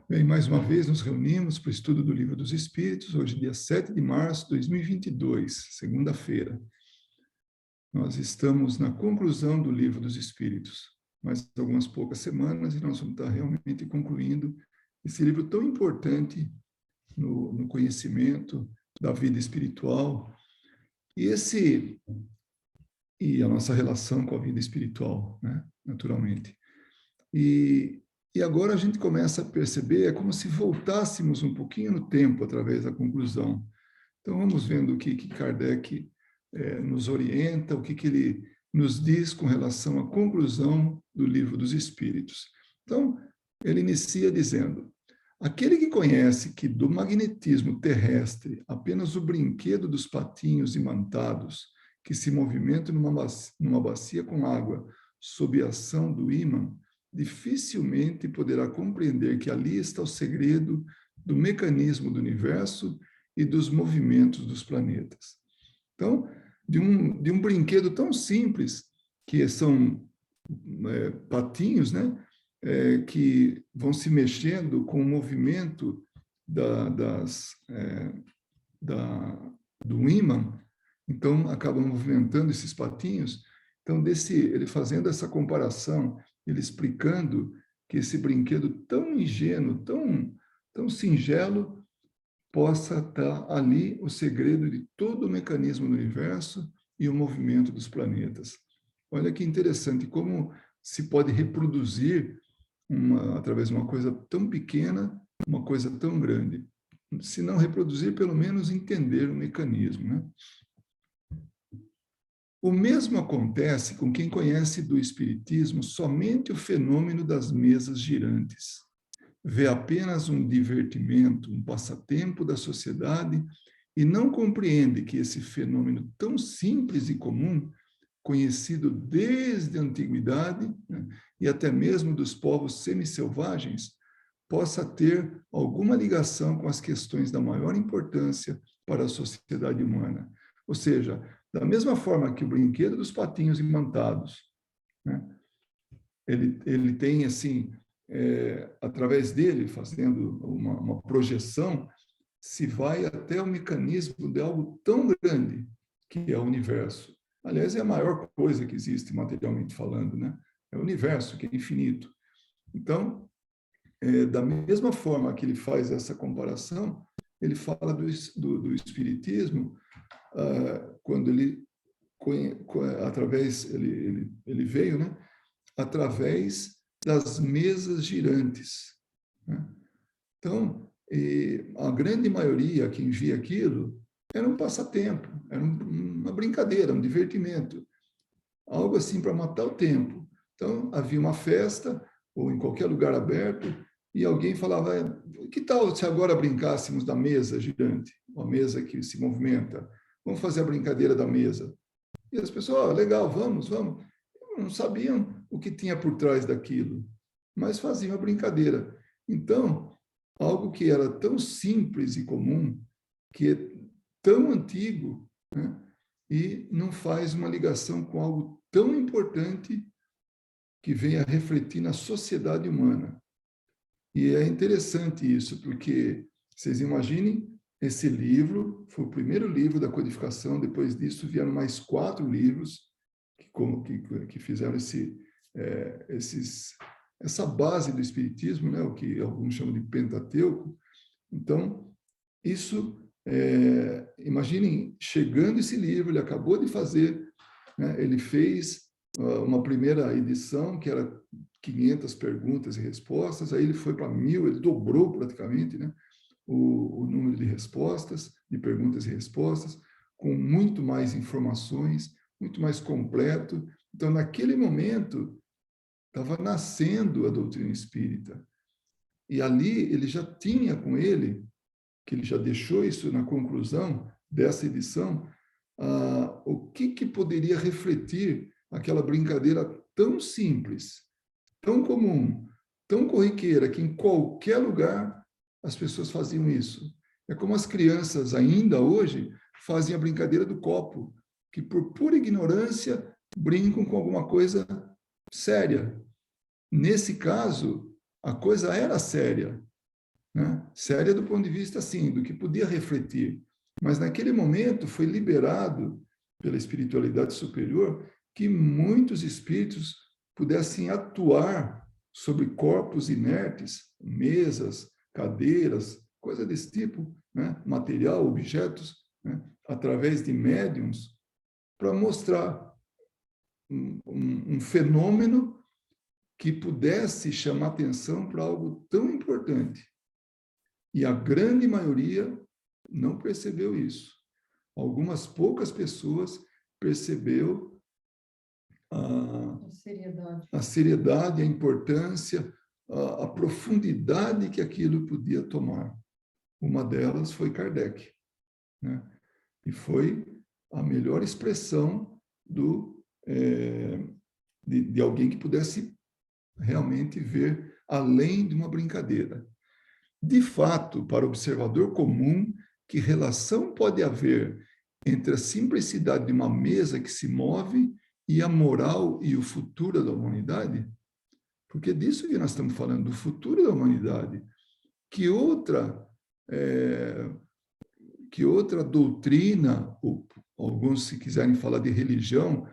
Bem, mais uma vez nos reunimos para o estudo do Livro dos Espíritos, hoje dia 7 de março de 2022, segunda-feira. Nós estamos na conclusão do Livro dos Espíritos, mais algumas poucas semanas, e nós vamos estar realmente concluindo esse livro tão importante no conhecimento da vida espiritual, e a nossa relação com a vida espiritual, né? Naturalmente. E agora a gente começa a perceber, é como se voltássemos um pouquinho no tempo através da conclusão. Então vamos vendo o que Kardec nos orienta, o que ele nos diz com relação à conclusão do Livro dos Espíritos. Então, ele inicia dizendo: aquele que conhece que do magnetismo terrestre apenas o brinquedo dos patinhos imantados que se movimentam numa bacia com água sob a ação do ímã, dificilmente poderá compreender que ali está o segredo do mecanismo do universo e dos movimentos dos planetas. Então, de um brinquedo tão simples, que são patinhos, né? Que vão se mexendo com o movimento do ímã, então acabam movimentando esses patinhos. Então, ele fazendo essa comparação, ele explicando que esse brinquedo tão ingênuo, tão singelo, possa estar ali o segredo de todo o mecanismo do universo e o movimento dos planetas. Olha que interessante, como se pode reproduzir, através de uma coisa tão pequena, uma coisa tão grande. Se não reproduzir, pelo menos entender o mecanismo, né? O mesmo acontece com quem conhece do Espiritismo somente o fenômeno das mesas girantes. Vê apenas um divertimento, um passatempo da sociedade e não compreende que esse fenômeno tão simples e comum, conhecido desde a antiguidade, né, e até mesmo dos povos semi-selvagens, possa ter alguma ligação com as questões da maior importância para a sociedade humana. Ou seja, da mesma forma que o brinquedo dos patinhos imantados, né, ele tem, assim, através dele, fazendo uma projeção, se vai até o mecanismo de algo tão grande que é o universo. Aliás, é a maior coisa que existe, materialmente falando, né? É o universo, que é infinito. Então, da mesma forma que ele faz essa comparação, ele fala do Espiritismo, quando ele veio, né, através das mesas girantes, né? Então, a grande maioria, quem via aquilo, era um passatempo, era uma brincadeira, um divertimento, algo assim para matar o tempo. Então, havia uma festa, ou em qualquer lugar aberto, e alguém falava: que tal se agora brincássemos da mesa girante, uma mesa que se movimenta? Vamos fazer a brincadeira da mesa. E as pessoas: legal, vamos. Não sabiam o que tinha por trás daquilo, mas faziam a brincadeira. Então, algo que era tão simples e comum, que é tão antigo, né, e não faz uma ligação com algo tão importante que vem a refletir na sociedade humana. E é interessante isso, porque vocês imaginem, esse livro foi o primeiro livro da codificação, depois disso vieram mais 4 livros que fizeram essa base do Espiritismo, né, o que alguns chamam de Pentateuco. Então, isso, imaginem, chegando esse livro, ele acabou de fazer, né, ele fez uma primeira edição, que era 500 perguntas e respostas, aí ele foi para 1000, ele dobrou praticamente, né, o número de respostas, de perguntas e respostas, com muito mais informações, muito mais completo. Então, naquele momento, estava nascendo a doutrina espírita. E ali ele já tinha com ele, que ele já deixou isso na conclusão dessa edição, o que poderia refletir aquela brincadeira tão simples, tão comum, tão corriqueira, que em qualquer lugar as pessoas faziam isso. É como as crianças ainda hoje fazem a brincadeira do copo, que por pura ignorância brincam com alguma coisa séria. nesse caso, a coisa era séria, né? Séria do ponto de vista, assim, do que podia refletir. Mas, naquele momento, foi liberado pela espiritualidade superior que muitos espíritos pudessem atuar sobre corpos inertes, mesas, cadeiras, coisa desse tipo, né? Material, objetos, né? Através de médiums, para mostrar um fenômeno que pudesse chamar atenção para algo tão importante. E a grande maioria não percebeu isso. Algumas poucas pessoas percebeu a seriedade, a importância, a profundidade que aquilo podia tomar. Uma delas foi Kardec, né? E foi a melhor expressão de alguém que pudesse realmente ver além de uma brincadeira. De fato, para o observador comum, que relação pode haver entre a simplicidade de uma mesa que se move e a moral e o futuro da humanidade? Porque é disso que nós estamos falando, do futuro da humanidade. Que outra doutrina, ou alguns se quiserem falar de religião,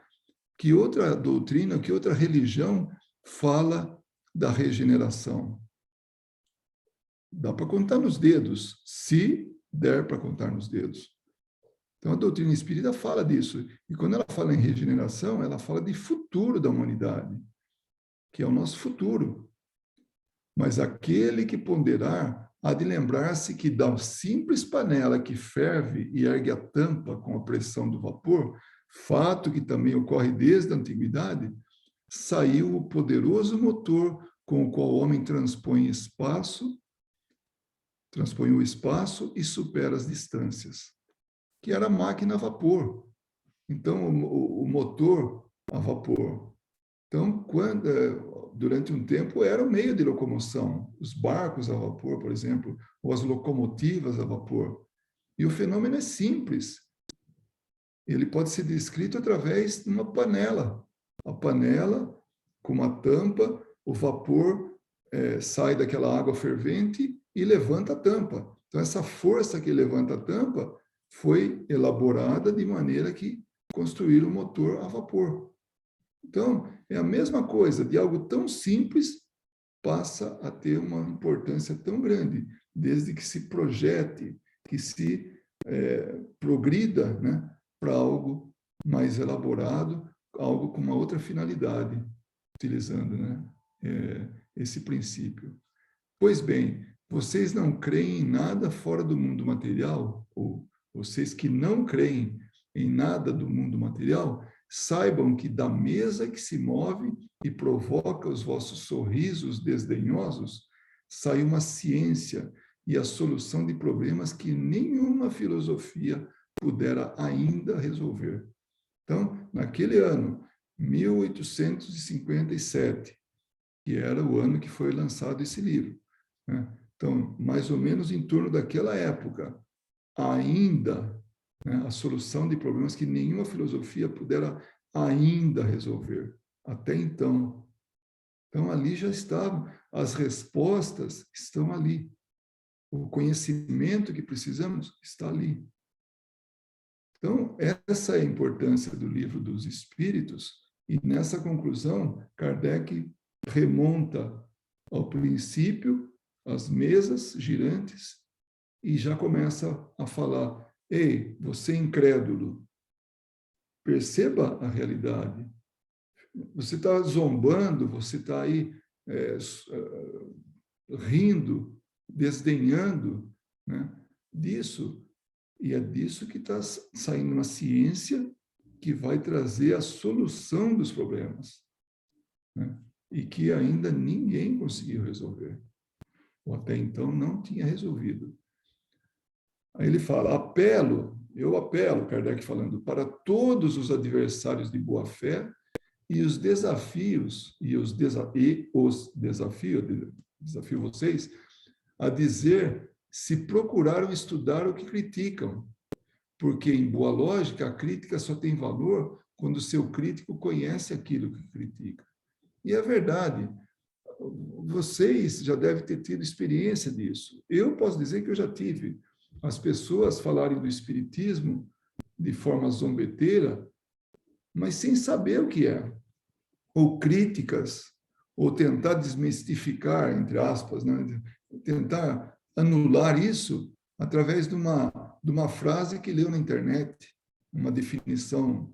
que outra doutrina, que outra religião fala da regeneração? Dá para contar nos dedos, se der para contar nos dedos. Então, a doutrina espírita fala disso. E quando ela fala em regeneração, ela fala de futuro da humanidade, que é o nosso futuro. Mas aquele que ponderar há de lembrar-se que da simples panela que ferve e ergue a tampa com a pressão do vapor, fato que também ocorre desde a antiguidade, saiu o poderoso motor com o qual o homem transpõe o espaço e supera as distâncias, que era a máquina a vapor. Então, o motor a vapor. Então, durante um tempo, era o meio de locomoção, os barcos a vapor, por exemplo, ou as locomotivas a vapor. E o fenômeno é simples. Ele pode ser descrito através de uma panela. A panela, com uma tampa, o vapor sai daquela água fervente e levanta a tampa. Então, essa força que levanta a tampa foi elaborada de maneira que construir o motor a vapor. Então, é a mesma coisa, de algo tão simples passa a ter uma importância tão grande, desde que se projete, que se progrida, né, para algo mais elaborado, algo com uma outra finalidade, utilizando, né, esse princípio. Pois bem, vocês não creem em nada fora do mundo material? Ou vocês que não creem em nada do mundo material, saibam que da mesa que se move e provoca os vossos sorrisos desdenhosos, sai uma ciência e a solução de problemas que nenhuma filosofia pudera ainda resolver. Então, naquele ano, 1857, que era o ano que foi lançado esse livro, né? Então, mais ou menos em torno daquela época, ainda, né, a solução de problemas que nenhuma filosofia pudera ainda resolver. Até então. Então, ali já estavam, as respostas estão ali. O conhecimento que precisamos está ali. Então, essa é a importância do Livro dos Espíritos, e nessa conclusão, Kardec remonta ao princípio, às mesas girantes, e já começa a falar: ei, você incrédulo, perceba a realidade. Você está zombando, você está aí rindo, desdenhando, né, disso. E é disso que está saindo uma ciência que vai trazer a solução dos problemas, né, e que ainda ninguém conseguiu resolver. Ou até então não tinha resolvido. Aí ele fala: eu apelo, Kardec falando, para todos os adversários de boa-fé e os desafios, desafio vocês a dizer se procuraram estudar o que criticam, porque em boa lógica a crítica só tem valor quando o seu crítico conhece aquilo que critica. E é verdade, vocês já devem ter tido experiência disso. Eu posso dizer que eu já tive. As pessoas falarem do espiritismo de forma zombeteira, mas sem saber o que é. Ou críticas, ou tentar desmistificar, entre aspas, né? Tentar anular isso através de uma frase que leu na internet, uma definição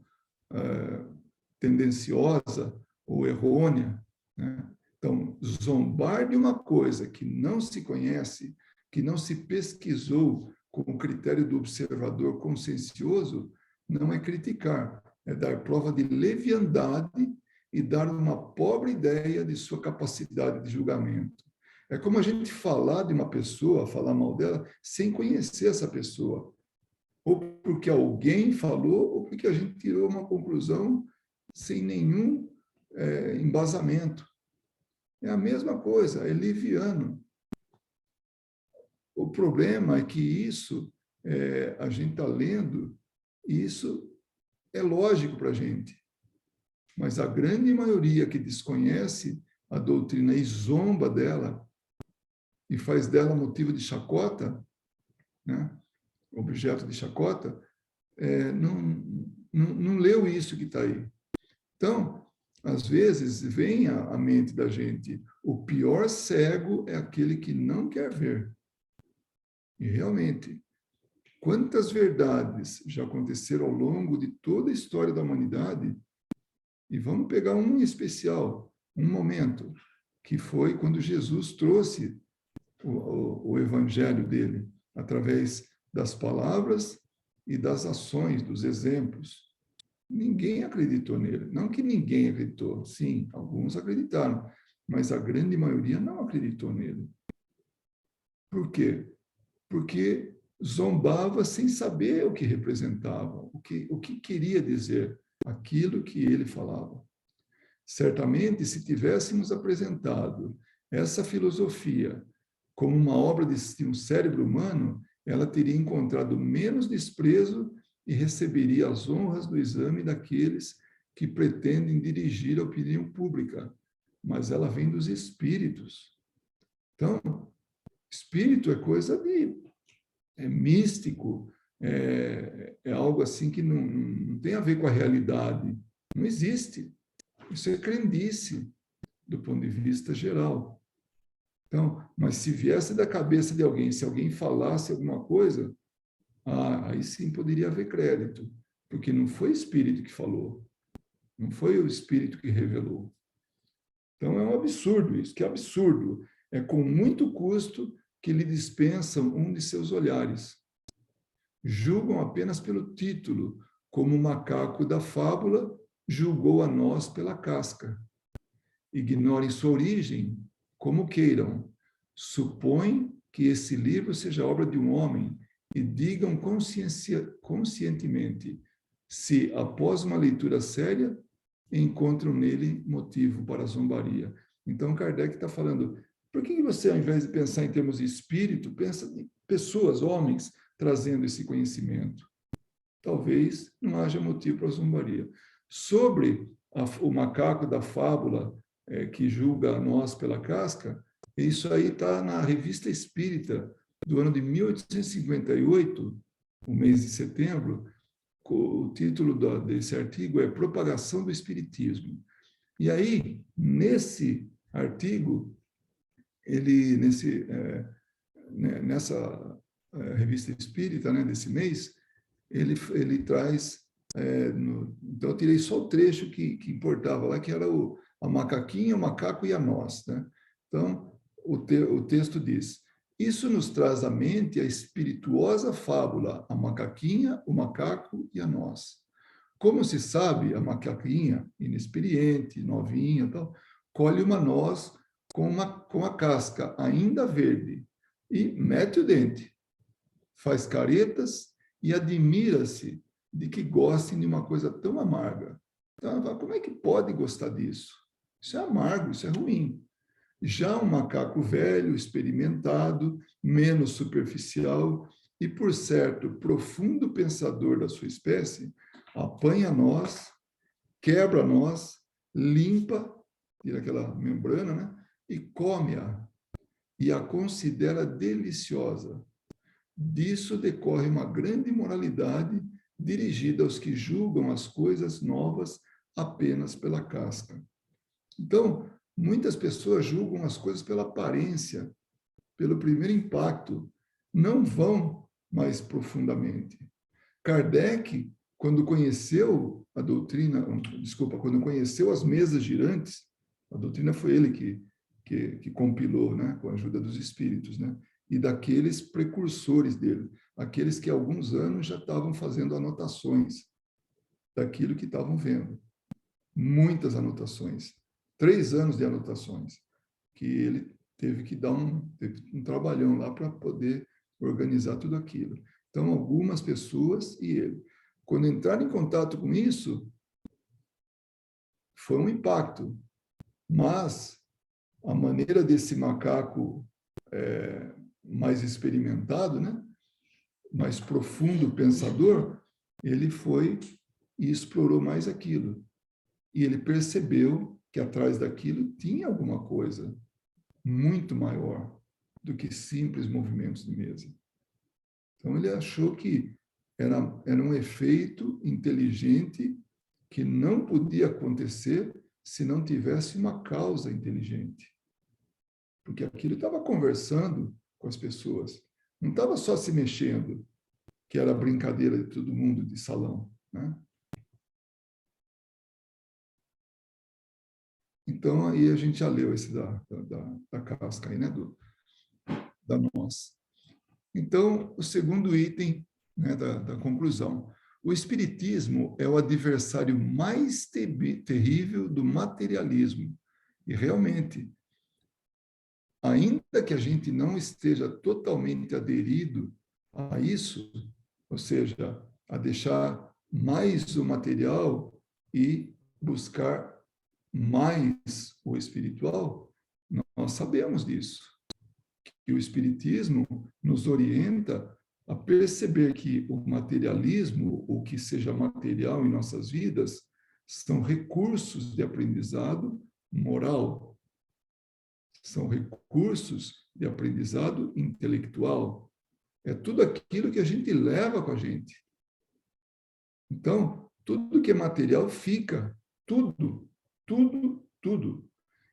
tendenciosa ou errônea, né? Então, zombar de uma coisa que não se conhece, que não se pesquisou com o critério do observador consciencioso, não é criticar, é dar prova de leviandade e dar uma pobre ideia de sua capacidade de julgamento. É como a gente falar de uma pessoa, falar mal dela, sem conhecer essa pessoa. Ou porque alguém falou, ou porque a gente tirou uma conclusão sem nenhum embasamento. É a mesma coisa, é liviano. O problema é que isso, a gente está lendo, e isso é lógico para a gente. Mas a grande maioria que desconhece a doutrina e zomba dela, e faz dela motivo de chacota, né? Objeto de chacota, não leu isso que está aí. Então, às vezes, vem à mente da gente, o pior cego é aquele que não quer ver. E realmente, quantas verdades já aconteceram ao longo de toda a história da humanidade, e vamos pegar um em especial, um momento, que foi quando Jesus trouxe o evangelho dele, através das palavras e das ações, dos exemplos. Ninguém acreditou nele. Não que ninguém acreditou. Sim, alguns acreditaram, mas a grande maioria não acreditou nele. Por quê? Porque zombava sem saber o que representava, o que queria dizer, aquilo que ele falava. Certamente, se tivéssemos apresentado essa filosofia como uma obra de um cérebro humano, ela teria encontrado menos desprezo e receberia as honras do exame daqueles que pretendem dirigir a opinião pública. Mas ela vem dos espíritos. Então, espírito é coisa é místico, é algo assim que não tem a ver com a realidade. Não existe. Isso é crendice, do ponto de vista geral. Então, mas se viesse da cabeça de alguém, se alguém falasse alguma coisa, aí sim poderia haver crédito, porque não foi o espírito que falou, não foi o espírito que revelou. Então, é um absurdo isso, que absurdo. É com muito custo que lhe dispensam um de seus olhares. Julgam apenas pelo título, como o macaco da fábula julgou a nós pela casca. Ignorem sua origem, como queiram. Supõem que esse livro seja obra de um homem e digam conscientemente se, após uma leitura séria, encontram nele motivo para a zombaria. Então, Kardec está falando, por que você, ao invés de pensar em termos de espírito, pensa em pessoas, homens, trazendo esse conhecimento? Talvez não haja motivo para a zombaria. Sobre o macaco da fábula, que julga a nós pela casca, isso aí está na Revista Espírita, do ano de 1858, o mês de setembro. O título desse artigo é Propagação do Espiritismo. E aí, nesse artigo, nessa Revista Espírita, né, desse mês, ele traz, então eu tirei só o trecho que importava lá, que era a macaquinha, o macaco e a nós, né? Então, o texto diz, isso nos traz à mente a espirituosa fábula, a macaquinha, o macaco e a nós. Como se sabe, a macaquinha, inexperiente, novinha, tal, colhe uma noz com a casca ainda verde e mete o dente, faz caretas e admira-se de que gostem de uma coisa tão amarga. Então, como é que pode gostar disso? Isso é amargo, isso é ruim. Já um macaco velho, experimentado, menos superficial e, por certo, profundo pensador da sua espécie, apanha nós, quebra nós, limpa, tira aquela membrana, né? e come-a, e a considera deliciosa. Disso decorre uma grande imoralidade dirigida aos que julgam as coisas novas apenas pela casca. Então, muitas pessoas julgam as coisas pela aparência, pelo primeiro impacto, não vão mais profundamente. Kardec, quando conheceu a doutrina, quando conheceu as mesas girantes, a doutrina foi ele que compilou, né, com a ajuda dos espíritos, né, e daqueles precursores dele, aqueles que há alguns anos já estavam fazendo anotações daquilo que estavam vendo. Muitas anotações. 3 anos de anotações, que ele teve que dar um trabalhão lá para poder organizar tudo aquilo. Então, algumas pessoas e ele. Quando entraram em contato com isso, foi um impacto. Mas a maneira desse macaco mais experimentado, né? Mais profundo pensador, ele foi e explorou mais aquilo. E ele percebeu que atrás daquilo tinha alguma coisa muito maior do que simples movimentos de mesa. Então, ele achou que era um efeito inteligente que não podia acontecer se não tivesse uma causa inteligente. Porque aquilo estava conversando com as pessoas. Não estava só se mexendo, que era a brincadeira de todo mundo de salão, né? Então, aí a gente já leu esse da casca aí, né? Da noz. Então, o segundo item, né, da conclusão. O espiritismo é o adversário mais terrível do materialismo. E realmente, ainda que a gente não esteja totalmente aderido a isso, ou seja, a deixar mais o material e buscar mais o espiritual, nós sabemos disso. Que o espiritismo nos orienta a perceber que o materialismo, o que seja material em nossas vidas, são recursos de aprendizado moral, são recursos de aprendizado intelectual. É tudo aquilo que a gente leva com a gente. Então, tudo que é material fica, tudo, tudo, tudo.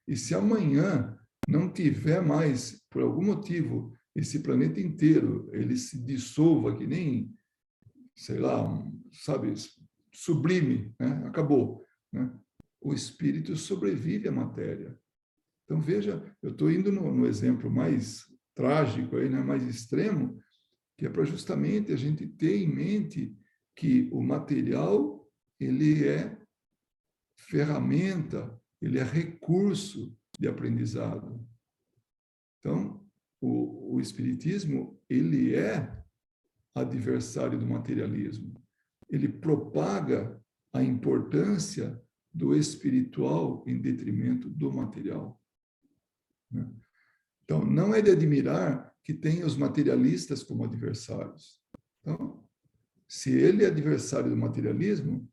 E se amanhã não tiver mais, por algum motivo, esse planeta inteiro, ele se dissolva que nem, sei lá, sabe, sublime, né? Acabou, né? O espírito sobrevive à matéria. Então, veja, eu estou indo no exemplo mais trágico, aí, né? Mais extremo, que é para justamente a gente ter em mente que o material, ele é ferramenta, ele é recurso de aprendizado. Então, o espiritismo, ele é adversário do materialismo. Ele propaga a importância do espiritual em detrimento do material. Então, não é de admirar que tenha os materialistas como adversários. Então, se ele é adversário do materialismo,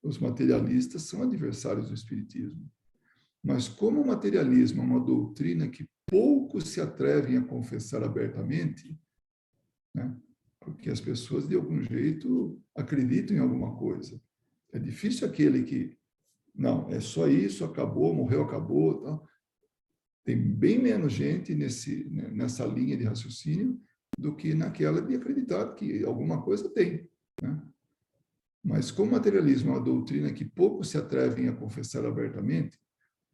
os materialistas são adversários do espiritismo. Mas como o materialismo é uma doutrina que poucos se atrevem a confessar abertamente, né? Porque as pessoas, de algum jeito, acreditam em alguma coisa. É difícil aquele que, não, é só isso, acabou, morreu, acabou. Tal. Tem bem menos gente nessa linha de raciocínio do que naquela de acreditar que alguma coisa tem, né? Mas como o materialismo é uma doutrina que poucos se atrevem a confessar abertamente,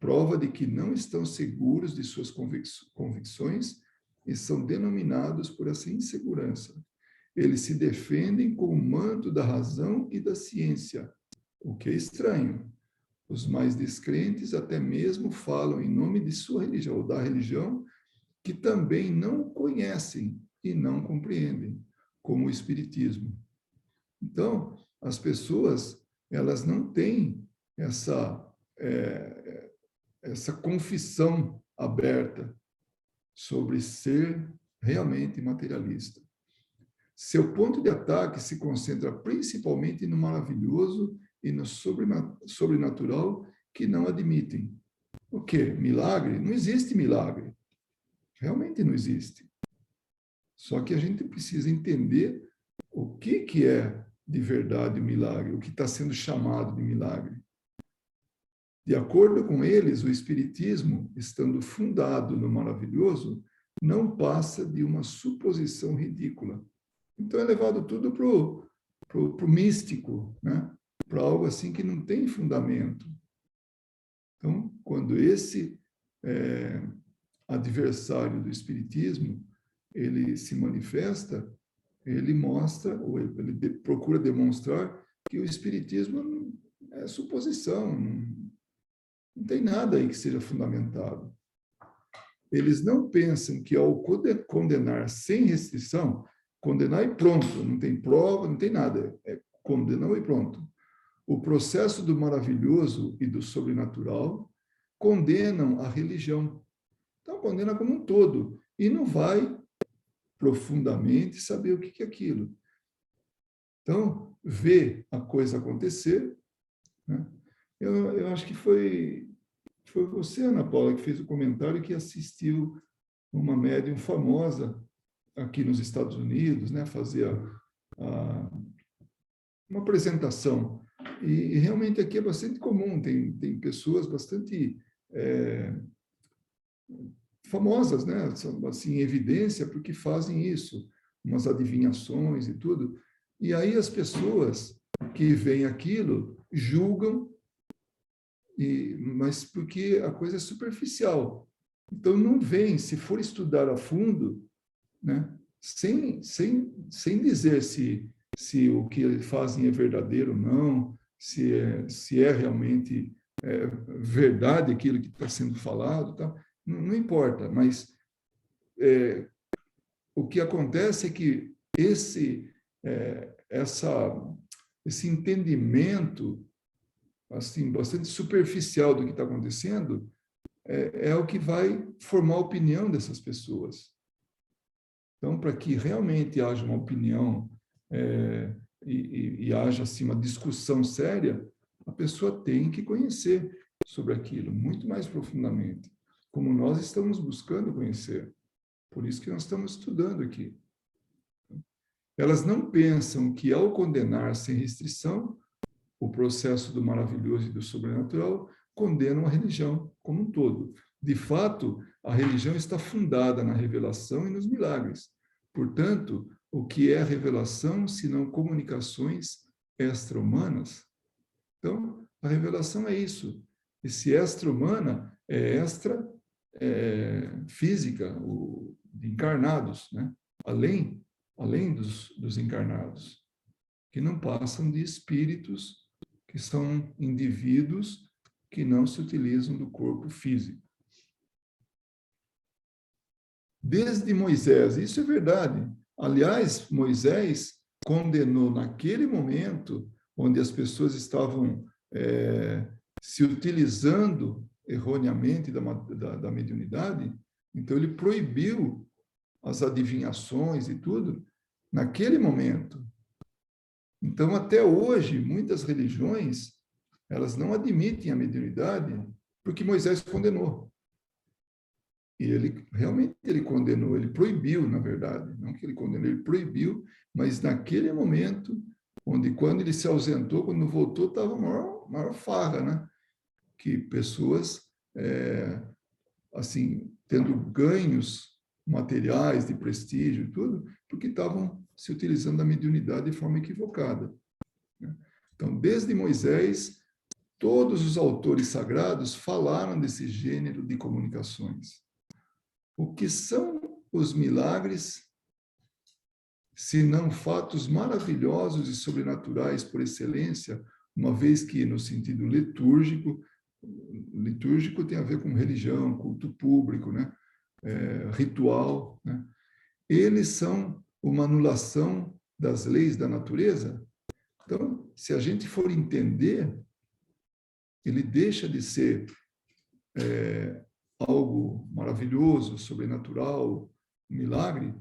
prova de que não estão seguros de suas convicções e são denominados por essa insegurança. Eles se defendem com o manto da razão e da ciência, o que é estranho. Os mais descrentes até mesmo falam em nome de sua religião, ou da religião, que também não conhecem e não compreendem, como o Espiritismo. Então, as pessoas, elas não têm essa confissão aberta sobre ser realmente materialista. Seu ponto de ataque se concentra principalmente no maravilhoso e no sobrenatural que não admitem. O quê? Milagre? Não existe milagre. Realmente não existe. Só que a gente precisa entender o que é de verdade o milagre, o que está sendo chamado de milagre. De acordo com eles, o Espiritismo, estando fundado no maravilhoso, não passa de uma suposição ridícula. Então é levado tudo para o místico, né? Para algo assim que não tem fundamento. Então, quando esse adversário do Espiritismo ele se manifesta, ele mostra, ou ele procura demonstrar que o Espiritismo é suposição, não tem nada aí que seja fundamentado. Eles não pensam que ao condenar sem restrição, condenar e pronto, não tem prova, não tem nada, é condenar e pronto. O processo do maravilhoso e do sobrenatural condenam a religião. Então, condena como um todo e não vai profundamente saber o que é aquilo. Então, vê a coisa acontecer, né? Eu acho que foi você, Ana Paula, que fez o comentário que assistiu uma médium famosa aqui nos Estados Unidos, né, fazer uma apresentação. E realmente aqui é bastante comum, tem pessoas bastante famosas, né, assim, em evidência, porque fazem isso, umas adivinhações e tudo. E aí as pessoas que veem aquilo julgam, mas porque a coisa é superficial. Então, não vem, se for estudar a fundo, né, sem dizer se o que fazem é verdadeiro ou não, se é realmente verdade aquilo que está sendo falado, tá? Não importa, mas o que acontece é que esse entendimento assim bastante superficial do que está acontecendo é o que vai formar a opinião dessas pessoas. Então, para que realmente haja uma opinião e haja assim, uma discussão séria, a pessoa tem que conhecer sobre aquilo muito mais profundamente, como nós estamos buscando conhecer. Por isso que nós estamos estudando aqui. Elas não pensam que, ao condenar sem restrição o processo do maravilhoso e do sobrenatural, condenam a religião como um todo. De fato, a religião está fundada na revelação e nos milagres. Portanto, o que é a revelação, senão comunicações extra-humanas? Então, a revelação é isso. Esse extra-humana é física, de encarnados, né? além dos encarnados, que não passam de espíritos, que são indivíduos que não se utilizam do corpo físico. Desde Moisés, isso é verdade. Aliás, Moisés condenou naquele momento, onde as pessoas estavam se utilizando erroneamente da mediunidade, então ele proibiu as adivinhações e tudo, naquele momento. Então, até hoje, muitas religiões, elas não admitem a mediunidade porque Moisés condenou. E ele condenou, ele proibiu, na verdade, não que ele condenou, ele proibiu, mas naquele momento, quando ele se ausentou, quando voltou, estava maior farra, né? Que pessoas, assim, tendo ganhos materiais, de prestígio e tudo, porque estavam se utilizando da mediunidade de forma equivocada. Então, desde Moisés, todos os autores sagrados falaram desse gênero de comunicações. O que são os milagres, se não fatos maravilhosos e sobrenaturais por excelência, uma vez que, no sentido litúrgico tem a ver com religião, culto público, né? Ritual, né? Eles são uma anulação das leis da natureza. Então, se a gente for entender, ele deixa de ser algo maravilhoso, sobrenatural, um milagre,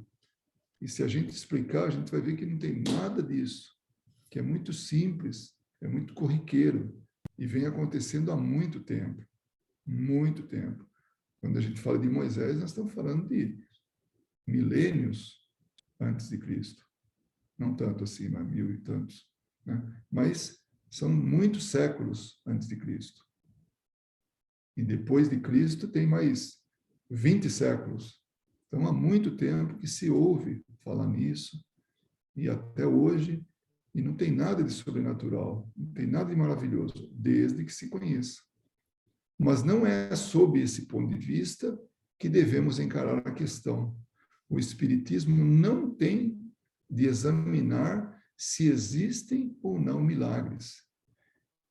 e se a gente explicar, a gente vai ver que não tem nada disso, que é muito simples, é muito corriqueiro, e vem acontecendo há muito tempo. muito tempo. Quando a gente fala de Moisés, nós estamos falando de milênios antes de Cristo. Não tanto assim, mas 1000 e tantos, né? Mas são muitos séculos antes de Cristo. E depois de Cristo tem mais 20 séculos. Então, há muito tempo que se ouve falar nisso, e até hoje, e não tem nada de sobrenatural, não tem nada de maravilhoso, desde que se conheça. Mas não é sob esse ponto de vista que devemos encarar a questão. O Espiritismo não tem de examinar se existem ou não milagres.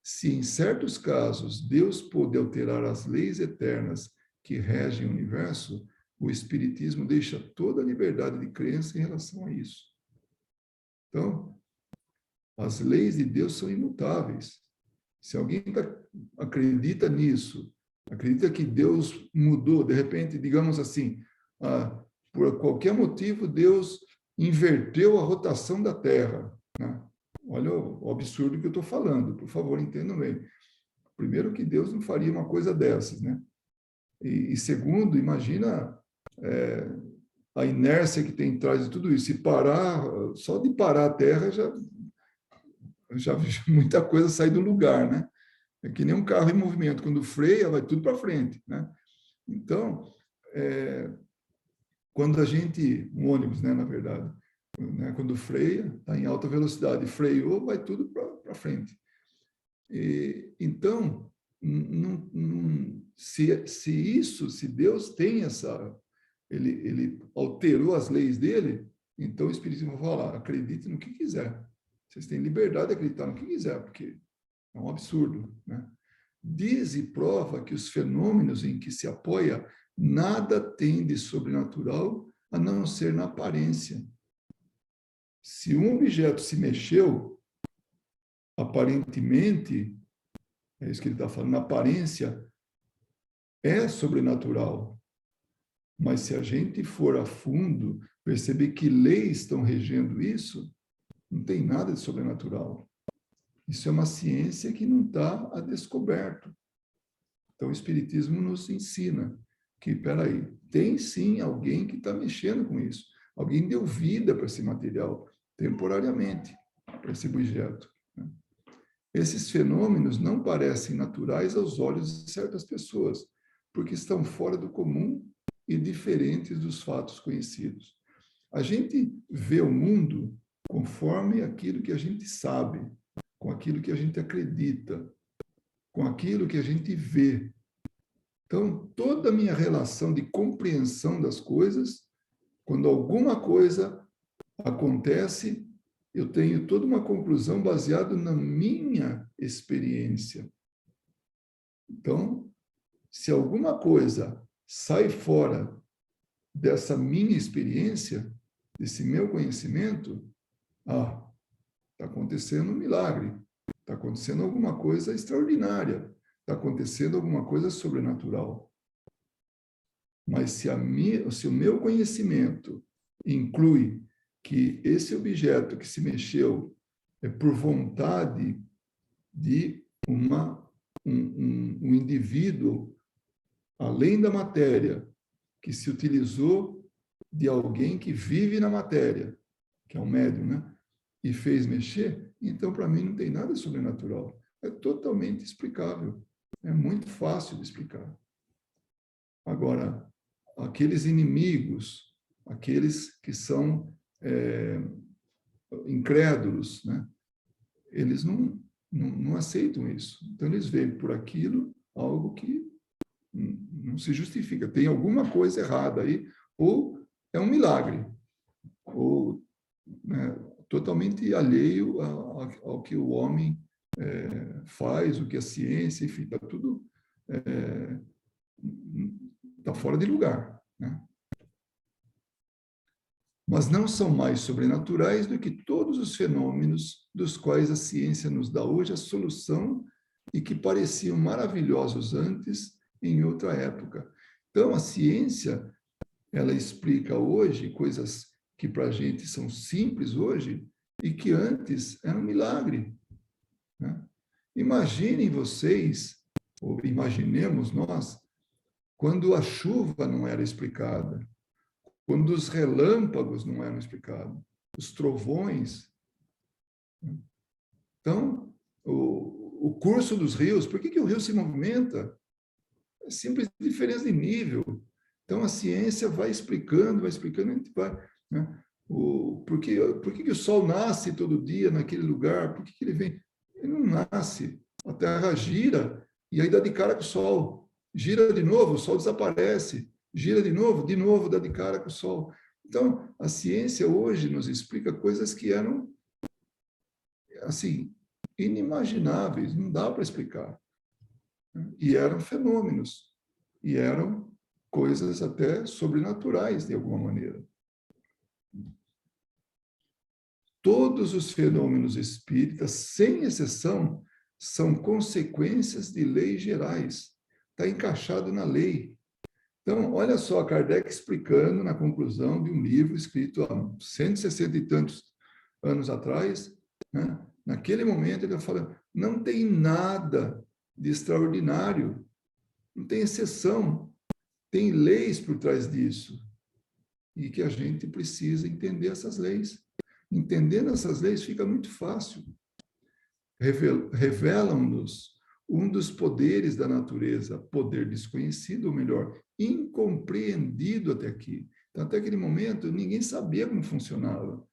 Se em certos casos Deus pôde alterar as leis eternas que regem o universo, o Espiritismo deixa toda a liberdade de crença em relação a isso. Então, as leis de Deus são imutáveis. Se alguém acredita nisso, acredita que Deus mudou, de repente, digamos assim, por qualquer motivo, Deus inverteu a rotação da Terra, né? Olha o absurdo que eu estou falando, por favor, entendam bem. Primeiro que Deus não faria uma coisa dessas, né? E segundo, imagina a inércia que tem atrás de tudo isso. Se parar, só de parar a Terra, já muita coisa sai do lugar, né? É que nem um carro em movimento, quando freia, vai tudo para frente, né? Então, quando a gente, um ônibus, né, na verdade, né, quando freia, está em alta velocidade, freou, vai tudo para frente. Então, se Deus tem ele alterou as leis dele, então o Espiritismo vai falar, acredite no que quiser. Vocês têm liberdade de acreditar no que quiser, porque é um absurdo, né? Diz e prova que os fenômenos em que se apoia nada tem de sobrenatural a não ser na aparência. Se um objeto se mexeu, aparentemente, é isso que ele está falando, na aparência, é sobrenatural. Mas se a gente for a fundo, perceber que leis estão regendo isso, não tem nada de sobrenatural. Isso é uma ciência que não está a descoberto. Então, o Espiritismo nos ensina que, peraí, tem sim alguém que está mexendo com isso. Alguém deu vida para esse material, temporariamente, para esse objeto. Esses fenômenos não parecem naturais aos olhos de certas pessoas, porque estão fora do comum e diferentes dos fatos conhecidos. A gente vê o mundo conforme aquilo que a gente sabe, com aquilo que a gente acredita, com aquilo que a gente vê. Então, toda a minha relação de compreensão das coisas, quando alguma coisa acontece, eu tenho toda uma conclusão baseada na minha experiência. Então, se alguma coisa sai fora dessa minha experiência, desse meu conhecimento, está acontecendo um milagre, está acontecendo alguma coisa extraordinária, está acontecendo alguma coisa sobrenatural. Mas se o meu conhecimento inclui que esse objeto que se mexeu é por vontade de um indivíduo além da matéria, que se utilizou de alguém que vive na matéria, que é um médium, né? E fez mexer, então para mim não tem nada sobrenatural. É totalmente explicável. É muito fácil de explicar. Agora, aqueles inimigos, aqueles que são incrédulos, né? Eles não aceitam isso. Então, eles veem por aquilo algo que não se justifica. Tem alguma coisa errada aí, ou é um milagre, ou, né, totalmente alheio ao que o homem faz, o que a ciência, enfim, está tudo está fora de lugar, né? Mas não são mais sobrenaturais do que todos os fenômenos dos quais a ciência nos dá hoje a solução e que pareciam maravilhosos antes, em outra época. Então, a ciência, ela explica hoje coisas que para a gente são simples hoje e que antes eram um milagre, né? Imaginem vocês ou imaginemos nós, quando a chuva não era explicada, quando os relâmpagos não eram explicados, os trovões. Então, o curso dos rios, por que o rio se movimenta? É simples diferença de nível. Então, a ciência vai explicando, a gente vai... Né? Por que o sol nasce todo dia naquele lugar? Por que ele vem? Ele não nasce. A Terra gira e aí dá de cara com o sol. Gira de novo, o sol desaparece. Gira de novo, dá de cara com o sol. Então, a ciência hoje nos explica coisas que eram, assim, inimagináveis, não dá para explicar. E eram fenômenos, e eram coisas até sobrenaturais, de alguma maneira. Todos os fenômenos espíritas, sem exceção, são consequências de leis gerais. Está encaixado na lei. Então, olha só, Kardec explicando na conclusão de um livro escrito há 160 e tantos anos atrás, né? Naquele momento ele fala, não tem nada de extraordinário, não tem exceção, tem leis por trás disso, e que a gente precisa entender essas leis. Entendendo essas leis fica muito fácil. Revelam-nos um dos poderes da natureza, poder desconhecido, ou melhor, incompreendido até aqui. Então, até aquele momento, ninguém sabia como funcionava.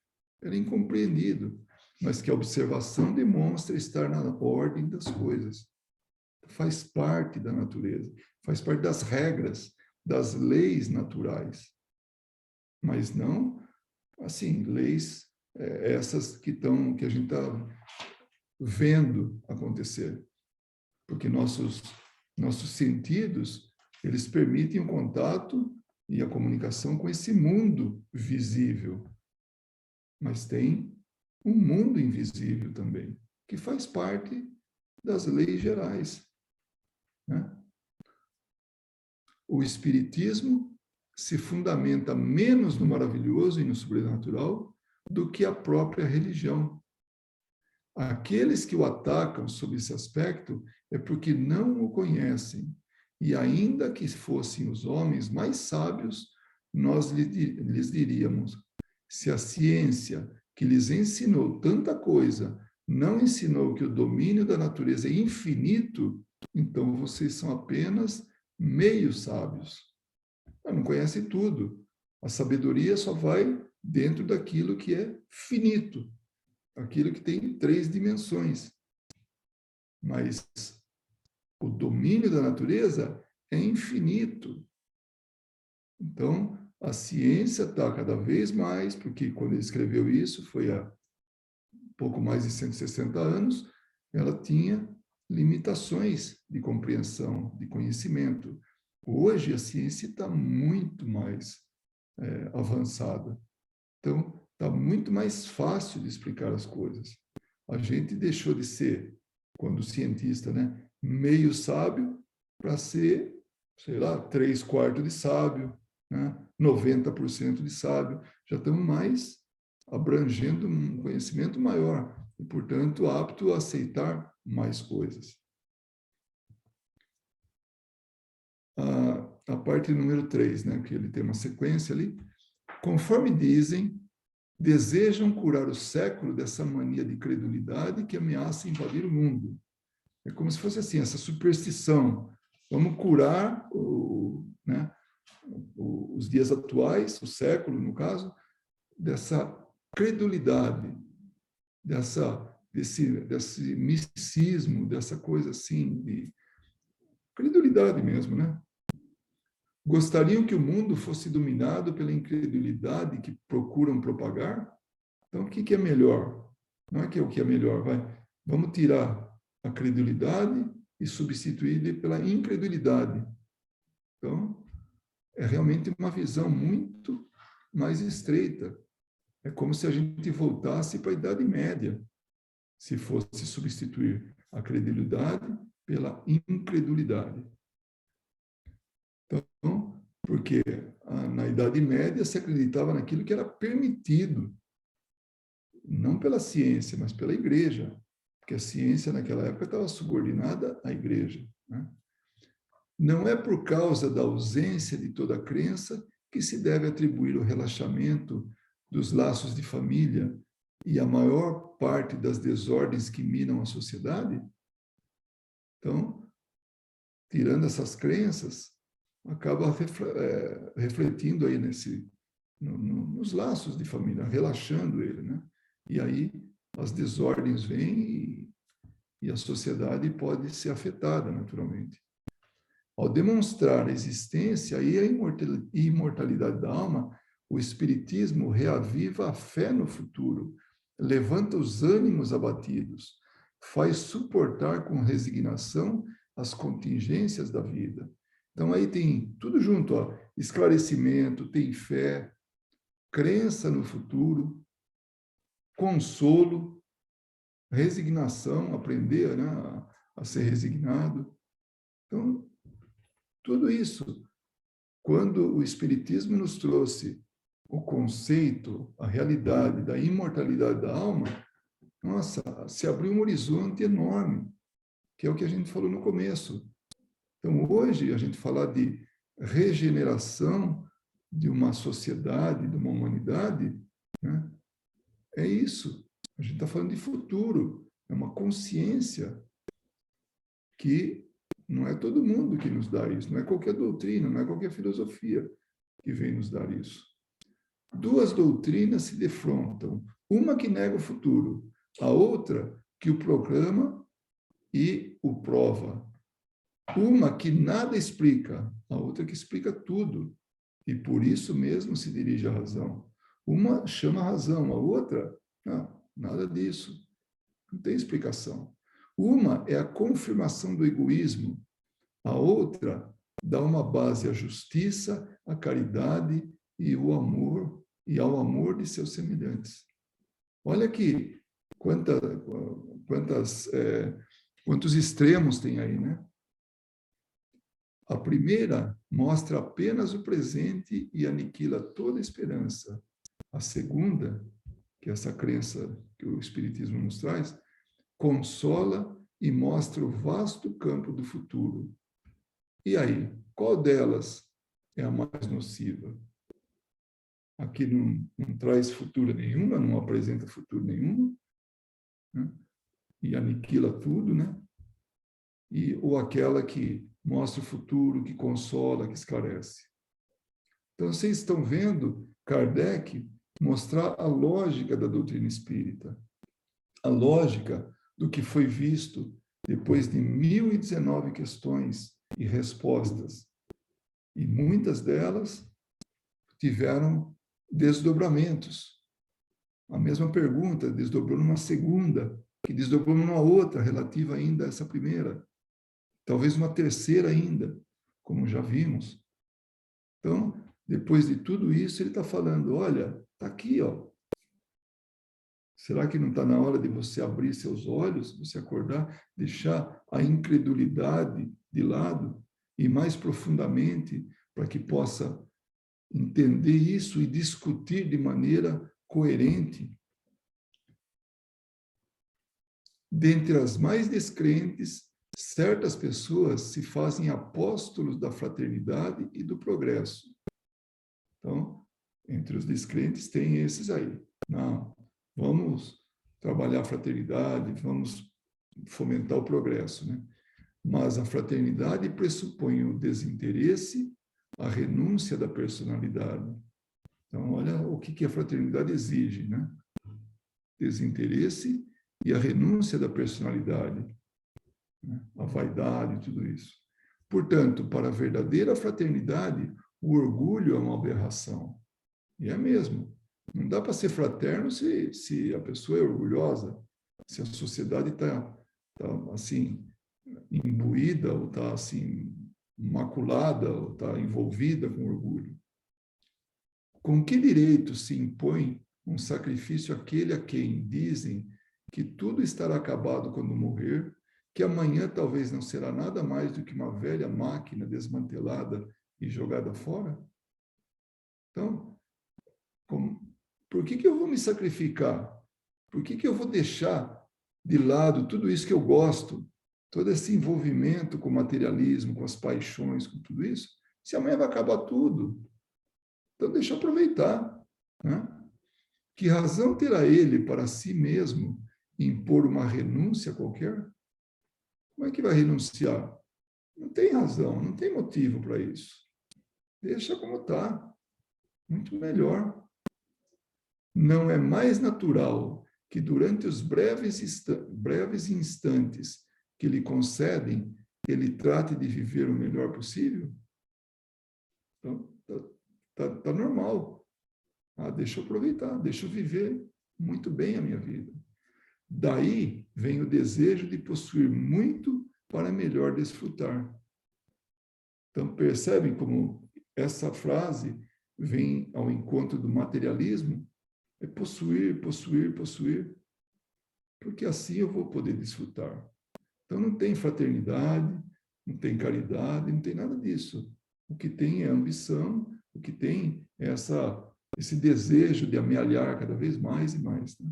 Era incompreendido, mas que a observação demonstra estar na ordem das coisas. Faz parte da natureza, faz parte das regras, das leis naturais. Mas não, assim, leis essas que a gente está vendo acontecer. Porque nossos sentidos, eles permitem o contato e a comunicação com esse mundo visível. Mas tem um mundo invisível também, que faz parte das leis gerais, né? O Espiritismo se fundamenta menos no maravilhoso e no sobrenatural do que a própria religião. Aqueles que o atacam sob esse aspecto é porque não o conhecem. E ainda que fossem os homens mais sábios, nós lhes diríamos, se a ciência que lhes ensinou tanta coisa não ensinou que o domínio da natureza é infinito, então vocês são apenas meio sábios. Não conhecem tudo. A sabedoria só vai dentro daquilo que é finito, aquilo que tem 3 dimensões. Mas o domínio da natureza é infinito. Então, a ciência está cada vez mais, porque quando ele escreveu isso, foi há pouco mais de 160 anos, ela tinha limitações de compreensão, de conhecimento. Hoje, a ciência está muito mais avançada. Então, está muito mais fácil de explicar as coisas. A gente deixou de ser, quando cientista, né, meio sábio, para ser, sei lá, 3/4 de sábio, né, 90% de sábio. Já estamos mais abrangendo um conhecimento maior e, portanto, apto a aceitar mais coisas. A parte número 3, né, que ele tem uma sequência ali. Conforme dizem, desejam curar o século dessa mania de credulidade que ameaça invadir o mundo. É como se fosse assim, essa superstição. Vamos curar os dias atuais, o século, no caso, dessa credulidade, desse misticismo, dessa coisa assim, de credulidade mesmo, né? Gostariam que o mundo fosse dominado pela incredulidade que procuram propagar? Então, o que é melhor? Não é que é o que é melhor, vamos tirar a credulidade e substituir pela incredulidade. Então, é realmente uma visão muito mais estreita. É como se a gente voltasse para a Idade Média, se fosse substituir a credulidade pela incredulidade. Então, porque na Idade Média se acreditava naquilo que era permitido, não pela ciência, mas pela igreja, porque a ciência naquela época estava subordinada à igreja. né? Não é por causa da ausência de toda crença que se deve atribuir o relaxamento dos laços de família e a maior parte das desordens que minam a sociedade. Então, tirando essas crenças, acaba refletindo aí nos laços de família, relaxando ele, né? E aí as desordens vêm e a sociedade pode ser afetada naturalmente. Ao demonstrar a existência e a imortalidade da alma, o Espiritismo reaviva a fé no futuro, levanta os ânimos abatidos, faz suportar com resignação as contingências da vida. Então aí tem tudo junto, ó, esclarecimento, tem fé, crença no futuro, consolo, resignação, aprender, né, a ser resignado. Então, tudo isso, quando o Espiritismo nos trouxe o conceito, a realidade da imortalidade da alma, nossa, se abriu um horizonte enorme, que é o que a gente falou no começo. Então, hoje, a gente falar de regeneração de uma sociedade, de uma humanidade, né, é isso. A gente está falando de futuro, é uma consciência que não é todo mundo que nos dá isso, não é qualquer doutrina, não é qualquer filosofia que vem nos dar isso. Duas doutrinas se defrontam, uma que nega o futuro, a outra que o proclama e o prova. Uma que nada explica, a outra que explica tudo, e por isso mesmo se dirige à razão. Uma chama a razão, a outra, não, nada disso, não tem explicação. Uma é a confirmação do egoísmo, a outra dá uma base à justiça, à caridade e o amor, e ao amor de seus semelhantes. Olha aqui quantos extremos tem aí, né? A primeira mostra apenas o presente e aniquila toda esperança. A segunda, que é essa crença que o Espiritismo nos traz, consola e mostra o vasto campo do futuro. E aí, qual delas é a mais nociva? Aqui não traz futuro nenhuma, não apresenta futuro nenhum, né? E aniquila tudo, né? Ou aquela que mostra o futuro, que consola, que esclarece. Então, vocês estão vendo Kardec mostrar a lógica da doutrina espírita, a lógica do que foi visto depois de 1019 questões e respostas. E muitas delas tiveram desdobramentos. A mesma pergunta desdobrou numa segunda, que desdobrou numa outra, relativa ainda a essa primeira. Talvez uma terceira ainda, como já vimos. Então, depois de tudo isso, ele está falando, olha, está aqui, ó. Será que não está na hora de você abrir seus olhos, você acordar, deixar a incredulidade de lado e mais profundamente para que possa entender isso e discutir de maneira coerente? Dentre as mais descrentes, certas pessoas se fazem apóstolos da fraternidade e do progresso. Então, entre os descrentes tem esses aí. Não, vamos trabalhar a fraternidade, vamos fomentar o progresso, né? Mas a fraternidade pressupõe o desinteresse, a renúncia da personalidade. Então, olha o que a fraternidade exige, né? Desinteresse e a renúncia da personalidade, né? A vaidade, tudo isso. Portanto, para a verdadeira fraternidade, o orgulho é uma aberração. E é mesmo. Não dá para ser fraterno se a pessoa é orgulhosa, se a sociedade está assim, imbuída, ou está assim, maculada, ou está envolvida com orgulho. Com que direito se impõe um sacrifício àquele a quem dizem que tudo estará acabado quando morrer, que amanhã talvez não será nada mais do que uma velha máquina desmantelada e jogada fora? Então, por que eu vou me sacrificar? Por que eu vou deixar de lado tudo isso que eu gosto? todo esse envolvimento com o materialismo, com as paixões, com tudo isso, se amanhã vai acabar tudo. Então, deixa eu aproveitar, né? Que razão terá ele para si mesmo impor uma renúncia qualquer? Como é que vai renunciar? Não tem razão, não tem motivo para isso. Deixa como está. Muito melhor. Não é mais natural que durante os breves instantes que lhe concedem, ele trate de viver o melhor possível? Então, tá normal. Deixa eu aproveitar, deixa eu viver muito bem a minha vida. Daí vem o desejo de possuir muito para melhor desfrutar. Então, percebem como essa frase vem ao encontro do materialismo? É possuir, possuir, possuir, porque assim eu vou poder desfrutar. Então, não tem fraternidade, não tem caridade, não tem nada disso. O que tem é ambição, o que tem é esse desejo de amealhar cada vez mais e mais. Né?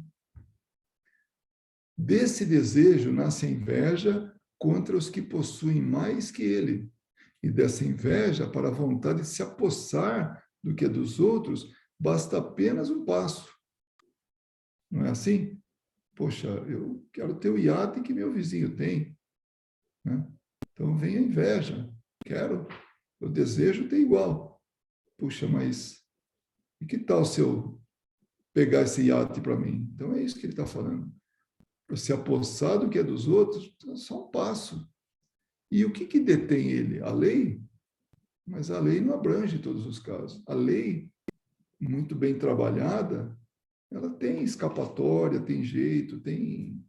Desse desejo nasce a inveja contra os que possuem mais que ele. E dessa inveja, para a vontade de se apossar do que é dos outros, basta apenas um passo. Não é assim? Poxa, eu quero ter o iate que meu vizinho tem. Né? Então vem a inveja. Quero, eu desejo ter igual. Puxa, mas e que tal se eu pegar esse iate para mim? Então é isso que ele está falando. Para se apossar do que é dos outros, é só um passo. E o que detém ele? A lei? Mas a lei não abrange todos os casos. A lei, muito bem trabalhada, ela tem escapatória, tem jeito, tem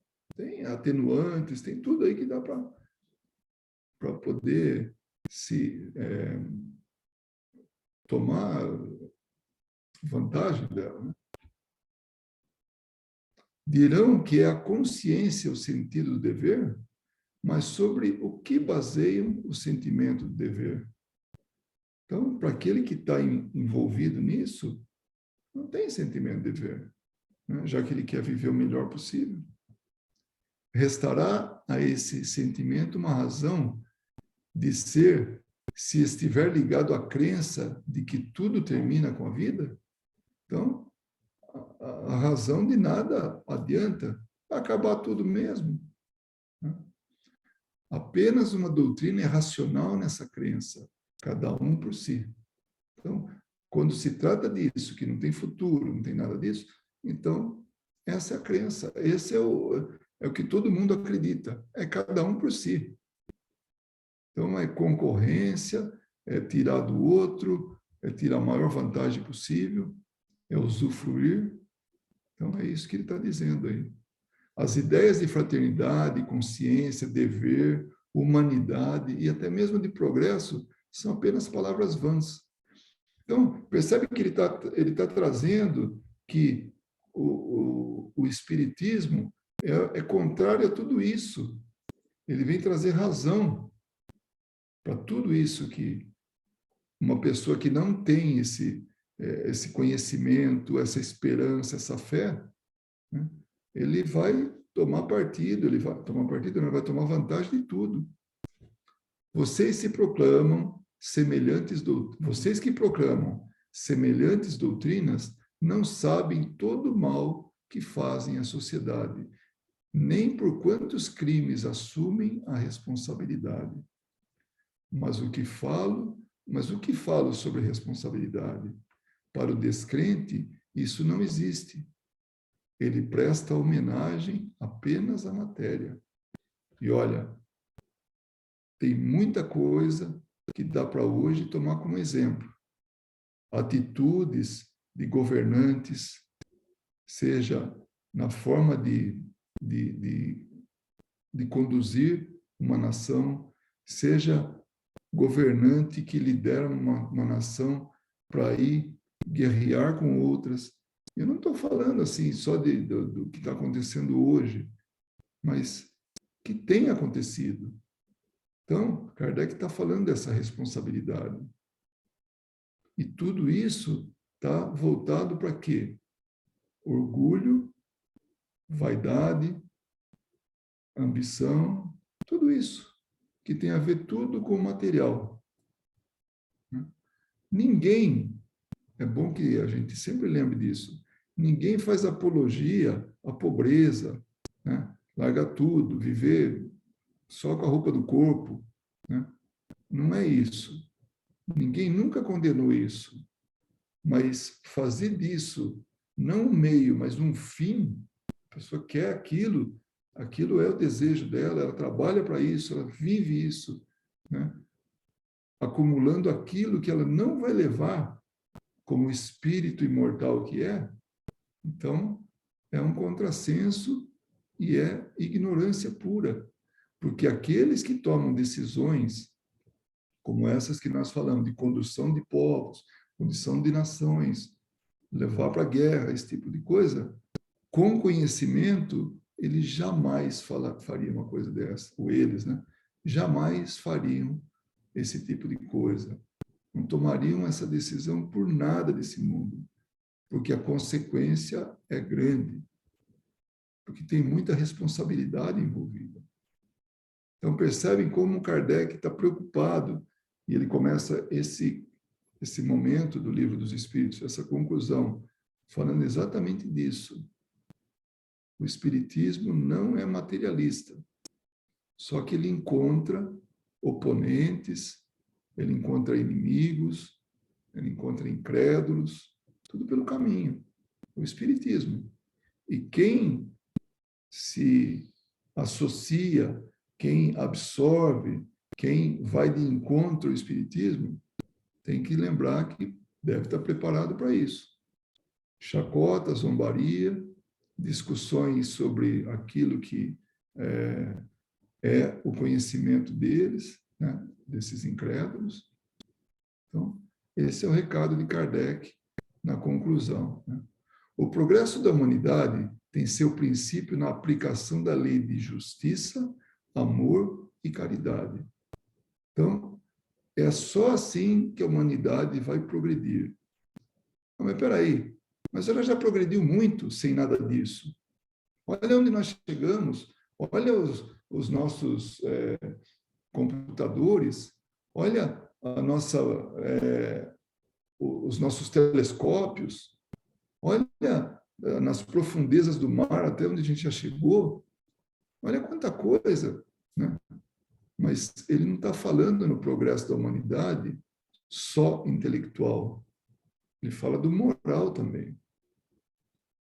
atenuantes, tem tudo aí que dá para poder se tomar vantagem dela. Né? Dirão que é a consciência o sentido do dever, mas sobre o que baseiam o sentimento do dever? Então, para aquele que está envolvido nisso, não tem sentimento de dever, né? Já que ele quer viver o melhor possível. Restará a esse sentimento uma razão de ser se estiver ligado à crença de que tudo termina com a vida? Então, a razão de nada adianta, vai acabar tudo mesmo. Né? Apenas uma doutrina é racional nessa crença, cada um por si. Então, quando se trata disso, que não tem futuro, não tem nada disso, então, essa é a crença, esse é o que todo mundo acredita, é cada um por si. Então, é concorrência, é tirar do outro, é tirar a maior vantagem possível, é usufruir. Então, é isso que ele está dizendo aí. As ideias de fraternidade, consciência, dever, humanidade e até mesmo de progresso são apenas palavras vãs. Então, percebe que ele tá trazendo que o Espiritismo é contrário a tudo isso. Ele vem trazer razão para tudo isso que uma pessoa que não tem esse conhecimento, essa esperança, essa fé, né, ele vai tomar partido, não, vai tomar vantagem de tudo. Vocês que proclamam semelhantes doutrinas não sabem todo o mal que fazem à sociedade, nem por quantos crimes assumem a responsabilidade. Mas o que falo sobre responsabilidade? Para o descrente, isso não existe. Ele presta homenagem apenas à matéria. E olha, tem muita coisa que dá para hoje tomar como exemplo. Atitudes de governantes, seja na forma de conduzir uma nação, seja governante que lidera uma nação para ir guerrear com outras. Eu não estou falando assim só do que está acontecendo hoje, mas que tem acontecido. Então, Kardec está falando dessa responsabilidade. E tudo isso está voltado para quê? Orgulho, vaidade, ambição, Tudo isso, que tem a ver tudo com o material. Ninguém, é bom que a gente sempre lembre disso, ninguém faz apologia à pobreza, né? Larga tudo, viver só com a roupa do corpo, né? Não é isso. Ninguém nunca condenou isso. Mas fazer disso não um meio, mas um fim, a pessoa quer aquilo, aquilo é o desejo dela, ela trabalha para isso, ela vive isso, né? Acumulando aquilo que ela não vai levar como espírito imortal que é. Então, é um contrassenso e é ignorância pura, porque aqueles que tomam decisões como essas que nós falamos, de condução de povos, condução de nações, levar para a guerra, esse tipo de coisa, com conhecimento, eles jamais fariam uma coisa dessa, ou eles, né? Jamais fariam esse tipo de coisa. Não tomariam essa decisão por nada desse mundo, porque a consequência é grande, porque tem muita responsabilidade envolvida. Então, percebem como Kardec está preocupado, e ele começa esse momento do Livro dos Espíritos, essa conclusão, falando exatamente disso. O Espiritismo não é materialista, só que ele encontra oponentes, ele encontra inimigos, ele encontra incrédulos, tudo pelo caminho, o Espiritismo. E quem se associa, quem absorve, quem vai de encontro ao Espiritismo, tem que lembrar que deve estar preparado para isso. Chacota, zombaria, discussões sobre aquilo que é o conhecimento deles, né, desses incrédulos. Então, esse é o recado de Kardec na conclusão, né? O progresso da humanidade tem seu princípio na aplicação da lei de justiça, amor e caridade. Então, é só assim que a humanidade vai progredir. Mas espera aí, mas ela já progrediu muito sem nada disso. Olha onde nós chegamos, olha os nossos computadores, olha a nossa, os nossos telescópios, olha nas profundezas do mar, até onde a gente já chegou, olha quanta coisa, né? Mas ele não está falando no progresso da humanidade só intelectual, ele fala do moral também.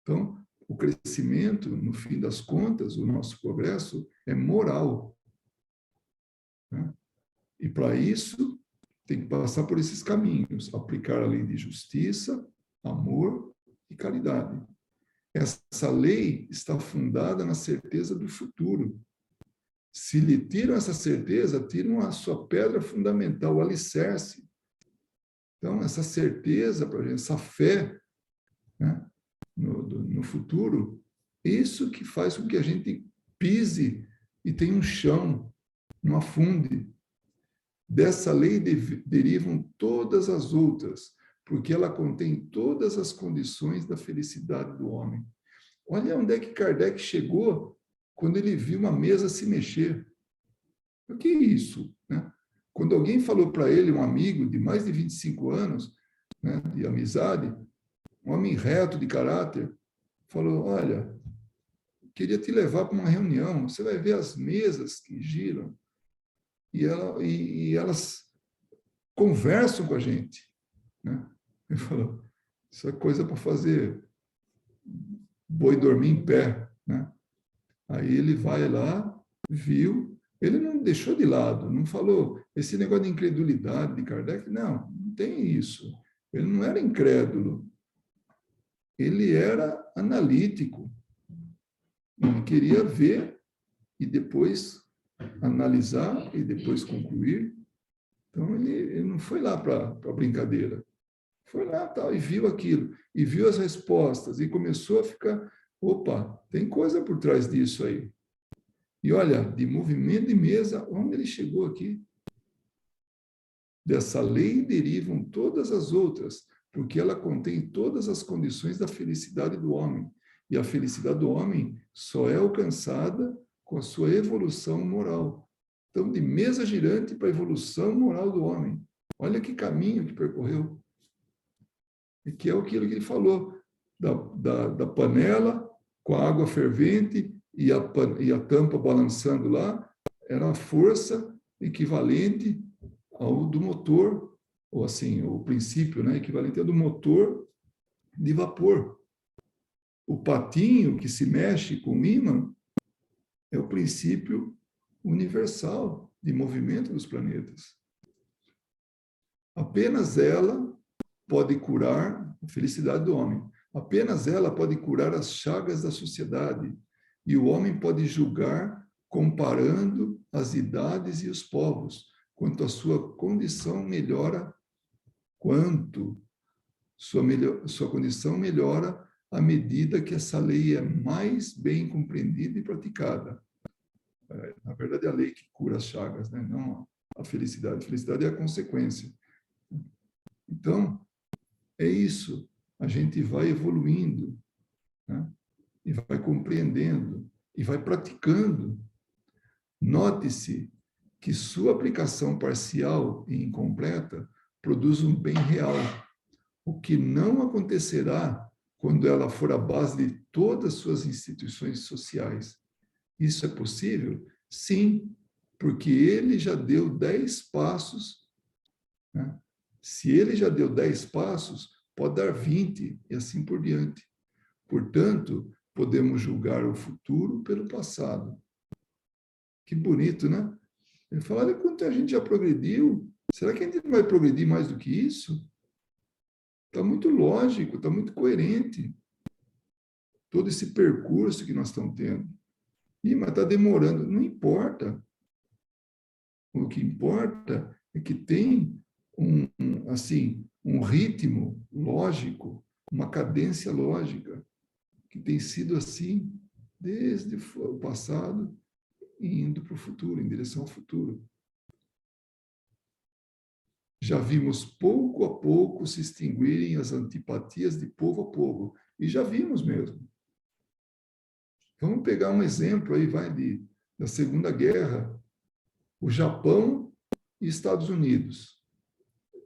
Então, o crescimento, no fim das contas, o nosso progresso é moral, né? E para isso, tem que passar por esses caminhos, aplicar a lei de justiça, amor e caridade. Essa lei está fundada na certeza do futuro. Se lhe tiram essa certeza, tiram a sua pedra fundamental, o alicerce. Então, essa certeza, para a gente, essa fé, né, no futuro, isso que faz com que a gente pise e tenha um chão, não afunde. Dessa lei derivam todas as outras, porque ela contém todas as condições da felicidade do homem. Olha onde é que Kardec chegou quando ele viu uma mesa se mexer. O que é isso, né? Quando alguém falou para ele, um amigo de mais de 25 anos, né, de amizade, um homem reto de caráter, falou, olha, queria te levar para uma reunião, você vai ver as mesas que giram e elas conversam com a gente, né? Ele falou, isso é coisa para fazer boi dormir em pé, né? Aí ele vai lá, viu, ele não deixou de lado, não falou, esse negócio de incredulidade de Kardec, não tem isso. Ele não era incrédulo, ele era analítico. Ele queria ver e depois analisar e depois concluir. Então, ele não foi lá para brincadeira. Foi lá tal, e viu aquilo, e viu as respostas, e começou a ficar, opa, tem coisa por trás disso aí. E olha, de movimento de mesa, onde ele chegou aqui? Dessa lei derivam todas as outras, porque ela contém todas as condições da felicidade do homem. E a felicidade do homem só é alcançada com a sua evolução moral, Então, de mesa girante para a evolução moral do homem. Olha que caminho que percorreu. E que é aquilo que ele falou, da panela com a água fervente e a tampa balançando lá, era a força equivalente ao do motor, ou assim, o princípio, né, equivalente ao do motor de vapor. O patinho que se mexe com o ímã é o princípio universal de movimento dos planetas. Apenas ela pode curar a felicidade do homem. Apenas ela pode curar as chagas da sociedade. E o homem pode julgar comparando as idades e os povos, quanto a sua condição melhora, sua condição melhora à medida que essa lei é mais bem compreendida e praticada. Na verdade, é a lei que cura as chagas, né? Não a felicidade. A felicidade é a consequência. Então, é isso. A gente vai evoluindo, né? E vai compreendendo, e vai praticando. Note-se que sua aplicação parcial e incompleta produz um bem real, o que não acontecerá quando ela for a base de todas as suas instituições sociais. Isso é possível? Sim, porque ele já deu 10 passos, né? Se ele já deu 10 passos, pode dar 20 e assim por diante. Portanto, podemos julgar o futuro pelo passado. Que bonito, né? Ele fala, olha quanto a gente já progrediu. Será que a gente não vai progredir mais do que isso? Está muito lógico, está muito coerente. Todo esse percurso que nós estamos tendo. Ih, mas está demorando. Não importa. O que importa é que tem um ritmo lógico, uma cadência lógica, que tem sido assim desde o passado e indo para o futuro, em direção ao futuro. Já vimos pouco a pouco se extinguirem as antipatias de povo a povo. E já vimos mesmo. Vamos pegar um exemplo aí, da Segunda Guerra. O Japão e Estados Unidos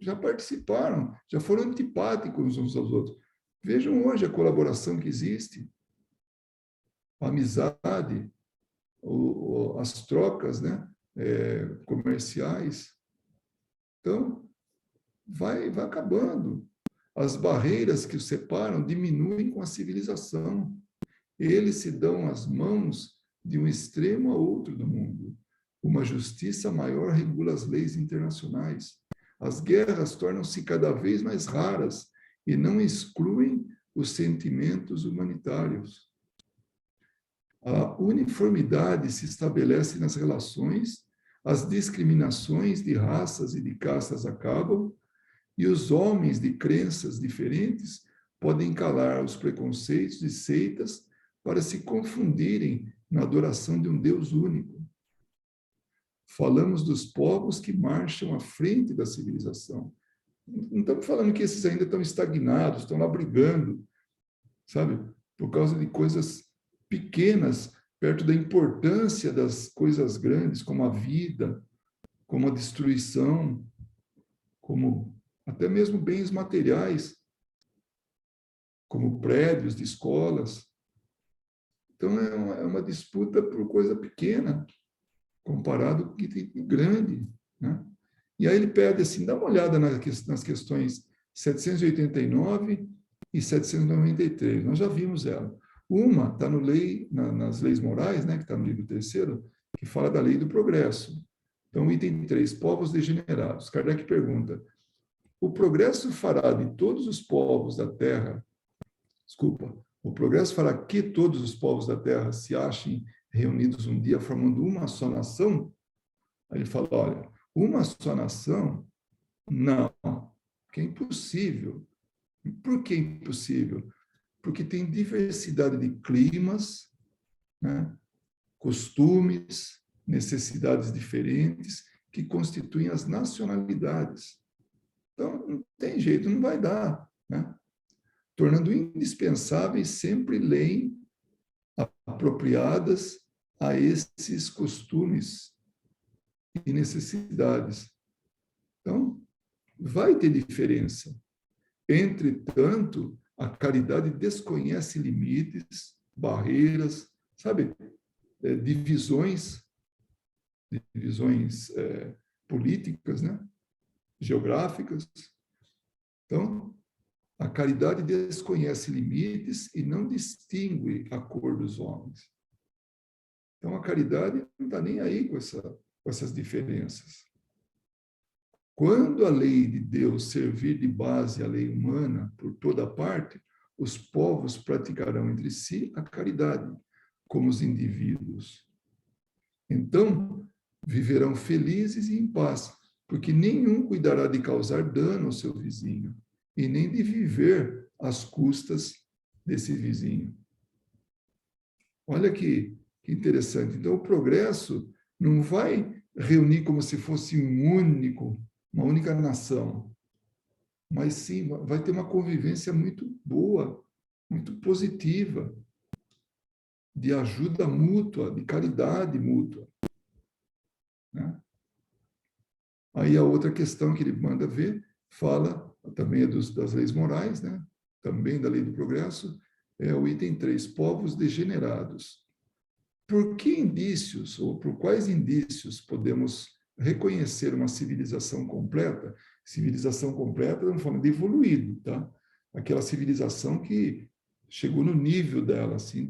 já participaram, já foram antipáticos uns aos outros. Vejam hoje a colaboração que existe, a amizade, as trocas, né, comerciais. Então, vai acabando. As barreiras que os separam diminuem com a civilização. Eles se dão as mãos de um extremo a outro do mundo. Uma justiça maior regula as leis internacionais. As guerras tornam-se cada vez mais raras e não excluem os sentimentos humanitários. A uniformidade se estabelece nas relações, as discriminações de raças e de castas acabam, e os homens de crenças diferentes podem calar os preconceitos de seitas para se confundirem na adoração de um Deus único. Falamos dos povos que marcham à frente da civilização. Não estamos falando que esses ainda estão estagnados, estão lá brigando, sabe? Por causa de coisas pequenas, perto da importância das coisas grandes, como a vida, como a destruição, como até mesmo bens materiais, como prédios de escolas. Então, é uma disputa por coisa pequena, comparado com o que tem grande, né? E aí ele pede assim, dá uma olhada nas questões 789 e 793. Nós já vimos ela. Uma está nas leis morais, né, que está no livro 3º, que fala da lei do progresso. Então, item 3, povos degenerados. Kardec pergunta, o progresso fará de todos os povos da Terra, o progresso fará que todos os povos da Terra se achem reunidos um dia formando uma só nação? Aí ele fala, olha, uma só nação? Não, que é impossível. Por que impossível? Porque tem diversidade de climas, né, costumes, necessidades diferentes que constituem as nacionalidades. Então, não tem jeito, não vai dar, né? Tornando indispensáveis sempre leis apropriadas a esses costumes e necessidades. Então, vai ter diferença. Entretanto, a caridade desconhece limites, barreiras, sabe? Divisões políticas, né? Geográficas. Então, a caridade desconhece limites e não distingue a cor dos homens. Então, a caridade não está nem aí com essas diferenças. Quando a lei de Deus servir de base à lei humana por toda parte, os povos praticarão entre si a caridade, como os indivíduos. Então, viverão felizes e em paz, porque nenhum cuidará de causar dano ao seu vizinho, e nem de viver às custas desse vizinho. Olha que interessante. Então, o progresso não vai reunir como se fosse uma única nação, mas sim, vai ter uma convivência muito boa, muito positiva, de ajuda mútua, de caridade mútua. Né? Aí a outra questão que ele manda ver, fala também das leis morais, né? Também da lei do progresso, é o item 3, povos degenerados. Por que indícios, ou por quais indícios podemos reconhecer uma civilização completa? Civilização completa, estamos falando de evoluído, tá? Aquela civilização que chegou no nível dela, assim,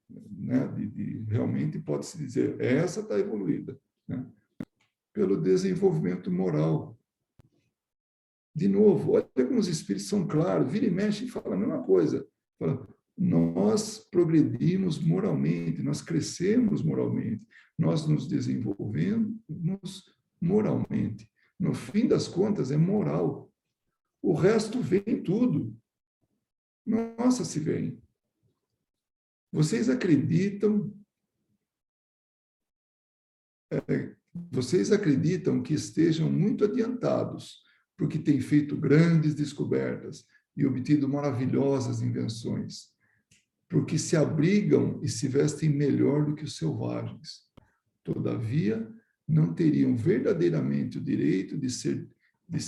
né, de realmente pode-se dizer, essa está evoluída, né? Pelo desenvolvimento moral. De novo, olha como os espíritos são claros, vira e mexe e fala a mesma coisa. Fala, nós progredimos moralmente, nós crescemos moralmente, nós nos desenvolvemos moralmente. No fim das contas, é moral. O resto vem tudo. Nossa, se vem. Vocês acreditam que estejam muito adiantados, porque têm feito grandes descobertas e obtido maravilhosas invenções, porque se abrigam e se vestem melhor do que os selvagens. Todavia, não teriam verdadeiramente o direito de se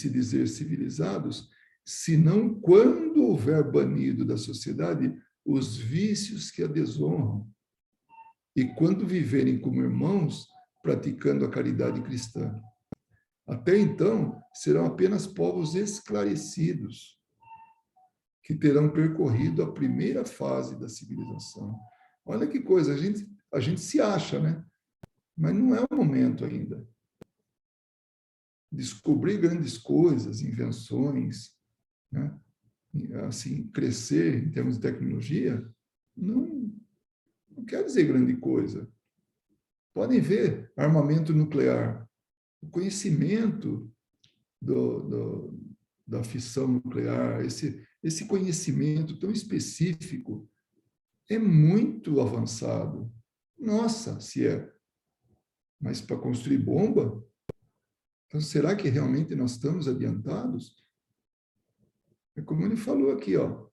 dizer civilizados, senão quando houver banido da sociedade os vícios que a desonram, e quando viverem como irmãos, praticando a caridade cristã. Até então, serão apenas povos esclarecidos, que terão percorrido a primeira fase da civilização. Olha que coisa, a gente se acha, né? Mas não é o momento ainda. Descobrir grandes coisas, invenções, né? Assim, crescer em termos de tecnologia, não quer dizer grande coisa. Podem ver armamento nuclear. O conhecimento da fissão nuclear, esse conhecimento tão específico, é muito avançado. Nossa, se é. Mas para construir bomba? Então, será que realmente nós estamos adiantados? É como ele falou aqui, ó.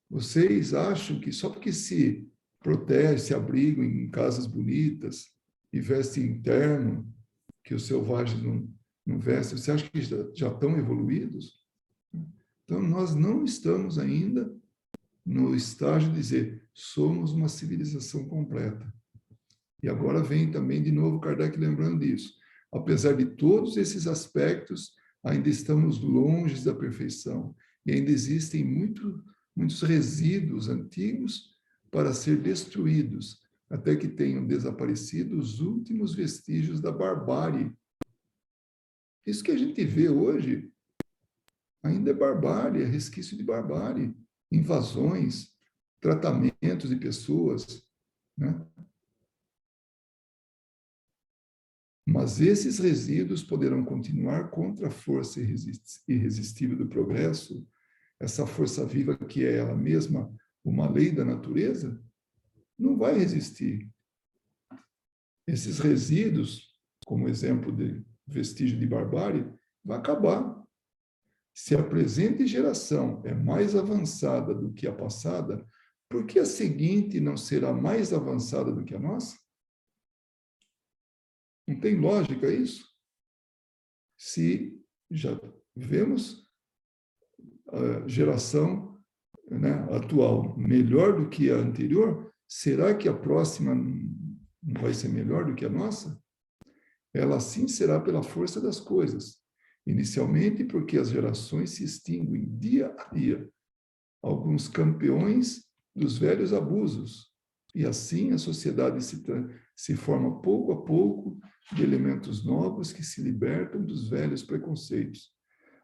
Vocês acham que só porque se protegem, se abrigam em casas bonitas e vestem terno, que os selvagens não vestem, você acha que já estão evoluídos? Então, nós não estamos ainda no estágio de dizer, somos uma civilização completa. E agora vem também, de novo, Kardec lembrando disso. Apesar de todos esses aspectos, ainda estamos longe da perfeição. E ainda existem muitos resíduos antigos para ser destruídos, até que tenham desaparecido os últimos vestígios da barbárie. Isso que a gente vê hoje ainda é barbárie, é resquício de barbárie, invasões, tratamentos de pessoas, né? Mas esses resíduos poderão continuar contra a força irresistível do progresso, essa força viva que é ela mesma uma lei da natureza, não vai resistir. Esses resíduos, como exemplo de vestígio de barbárie, vai acabar. Se a presente geração é mais avançada do que a passada, por que a seguinte não será mais avançada do que a nossa? Não tem lógica isso? Se já vemos a geração, né, atual melhor do que a anterior, será que a próxima não vai ser melhor do que a nossa? Ela sim será pela força das coisas. Inicialmente porque as gerações se extinguem dia a dia. Alguns campeões dos velhos abusos. E assim a sociedade se forma pouco a pouco de elementos novos que se libertam dos velhos preconceitos.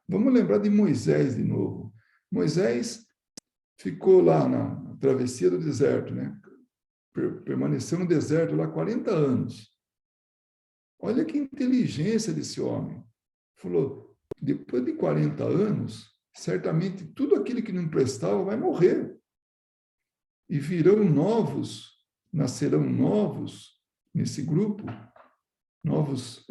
Vamos lembrar de Moisés de novo. Moisés ficou lá na travessia do deserto, né? Permaneceu no deserto lá 40 anos. Olha que inteligência desse homem. Falou, depois de 40 anos, certamente tudo aquilo que não prestava vai morrer. E virão novos, nascerão novos nesse grupo, novos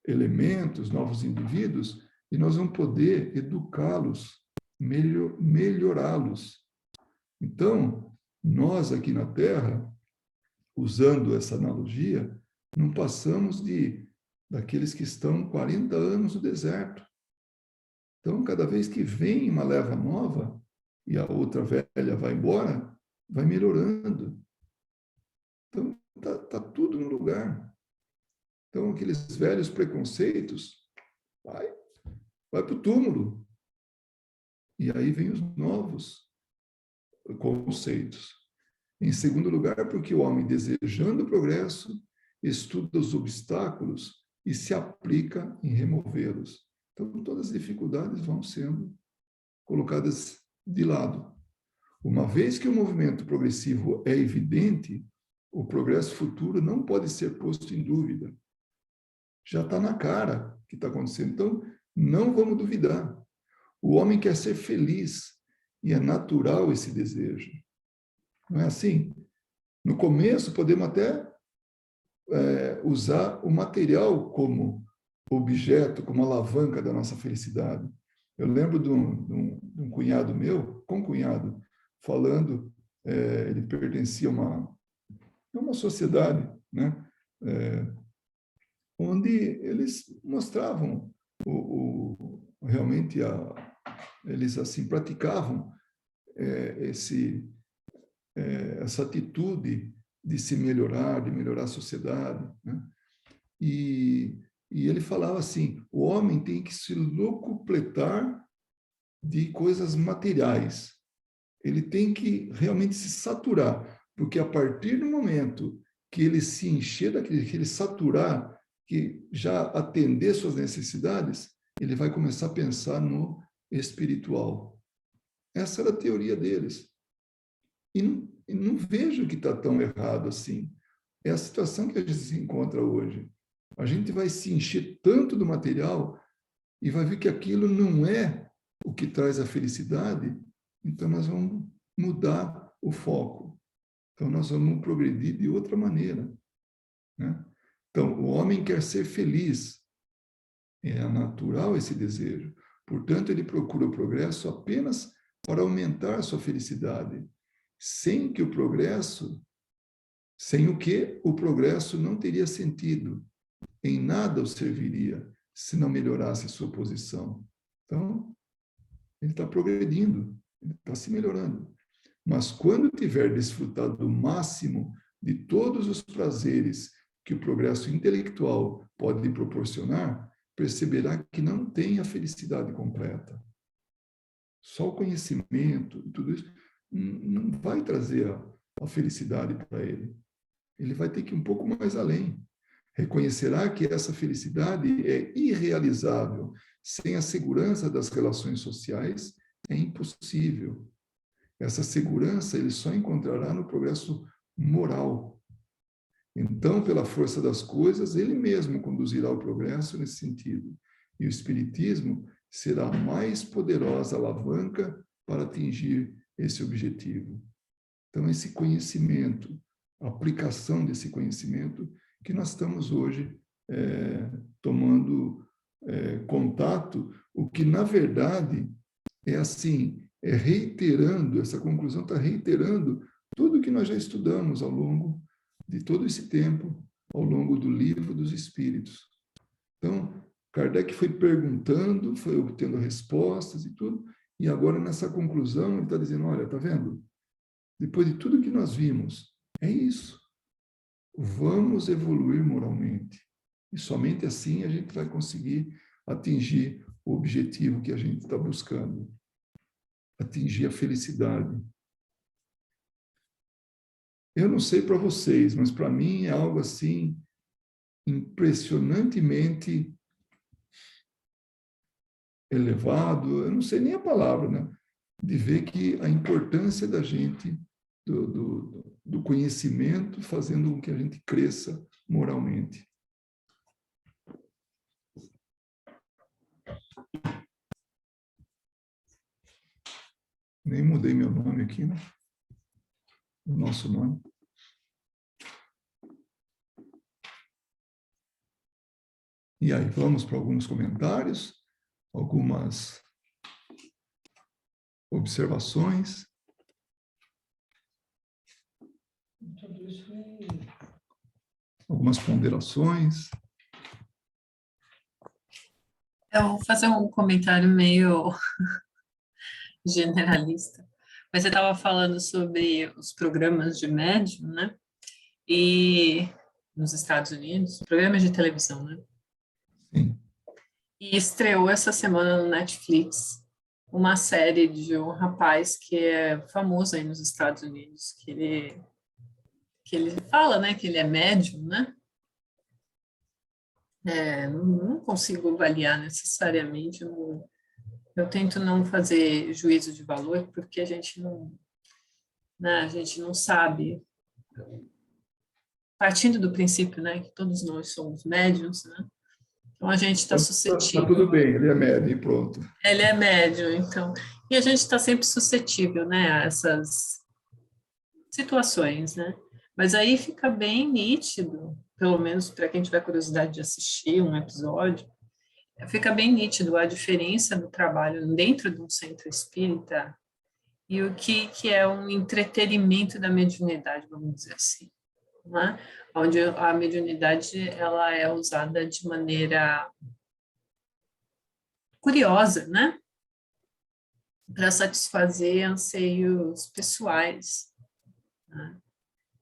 elementos, novos indivíduos, e nós vamos poder educá-los, melhorá-los. Então, nós aqui na Terra, usando essa analogia, não passamos daqueles que estão 40 anos no deserto. Então, cada vez que vem uma leva nova e a outra velha vai embora, vai melhorando. Então, tá tudo no lugar. Então, aqueles velhos preconceitos, vai para o túmulo. E aí vem os novos conceitos. Em segundo lugar, porque o homem, desejando o progresso, estuda os obstáculos e se aplica em removê-los. Então, todas as dificuldades vão sendo colocadas de lado. Uma vez que o movimento progressivo é evidente, o progresso futuro não pode ser posto em dúvida. Já está na cara que está acontecendo. Então, não vamos duvidar. O homem quer ser feliz e é natural esse desejo. Não é assim? No começo, podemos até usar o material como objeto, como alavanca da nossa felicidade. Eu lembro de um cunhado meu, concunhado, falando, ele pertencia a uma sociedade, né? Onde eles mostravam realmente eles assim praticavam essa atitude de se melhorar, de melhorar a sociedade, né? E ele falava assim, o homem tem que se locupletar de coisas materiais. Ele tem que realmente se saturar, porque a partir do momento que ele se encher daquele, que ele saturar, que já atender suas necessidades, ele vai começar a pensar no espiritual. Essa era a teoria deles. E não vejo que está tão errado assim. É a situação que a gente se encontra hoje. A gente vai se encher tanto do material e vai ver que aquilo não é o que traz a felicidade, então nós vamos mudar o foco. Então nós vamos progredir de outra maneira, né? Então, o homem quer ser feliz. É natural esse desejo. Portanto, ele procura o progresso apenas para aumentar sua felicidade, sem o que o progresso não teria sentido. Em nada o serviria se não melhorasse sua posição. Então, ele está progredindo, ele está se melhorando. Mas quando tiver desfrutado do máximo de todos os prazeres que o progresso intelectual pode proporcionar, perceberá que não tem a felicidade completa. Só o conhecimento e tudo isso não vai trazer a felicidade para ele. Ele vai ter que ir um pouco mais além. Reconhecerá que essa felicidade é irrealizável. Sem a segurança das relações sociais, é impossível. Essa segurança ele só encontrará no progresso moral. Então, pela força das coisas, ele mesmo conduzirá o progresso nesse sentido. E o Espiritismo será a mais poderosa alavanca para atingir esse objetivo. Então, esse conhecimento, a aplicação desse conhecimento que nós estamos hoje tomando contato, o que, na verdade, é assim, reiterando, essa conclusão está reiterando tudo que nós já estudamos ao longo de todo esse tempo, ao longo do Livro dos Espíritos. Então, Kardec foi perguntando, foi obtendo respostas e tudo, e agora nessa conclusão ele está dizendo, olha, está vendo? Depois de tudo que nós vimos, é isso. Vamos evoluir moralmente. E somente assim a gente vai conseguir atingir o objetivo que a gente está buscando. Atingir a felicidade. Eu não sei para vocês, mas para mim é algo assim impressionantemente elevado, eu não sei nem a palavra, né? De ver que a importância da gente, do conhecimento, fazendo com que a gente cresça moralmente. Nem mudei meu nome aqui, né? O nosso nome. E aí, vamos para alguns comentários, algumas observações. Algumas ponderações. Eu vou fazer um comentário meio generalista. Mas você estava falando sobre os programas de médium, né? E nos Estados Unidos, programas de televisão, né? Sim. E estreou essa semana no Netflix uma série de um rapaz que é famoso aí nos Estados Unidos, que ele fala, né, que ele é médium, né? Não consigo avaliar necessariamente, eu tento não fazer juízo de valor, porque a gente não sabe, partindo do princípio, né, que todos nós somos médiums, né? Então, a gente está suscetível. Tá tudo bem, ele é médium e pronto. Ele é médium, então. E a gente está sempre suscetível, né, a essas situações, né? Mas aí fica bem nítido, pelo menos para quem tiver curiosidade de assistir um episódio, fica bem nítido a diferença do trabalho dentro de um centro espírita e o que é um entretenimento da mediunidade, vamos dizer assim, né? Onde a mediunidade ela é usada de maneira curiosa, né? Para satisfazer anseios pessoais, né?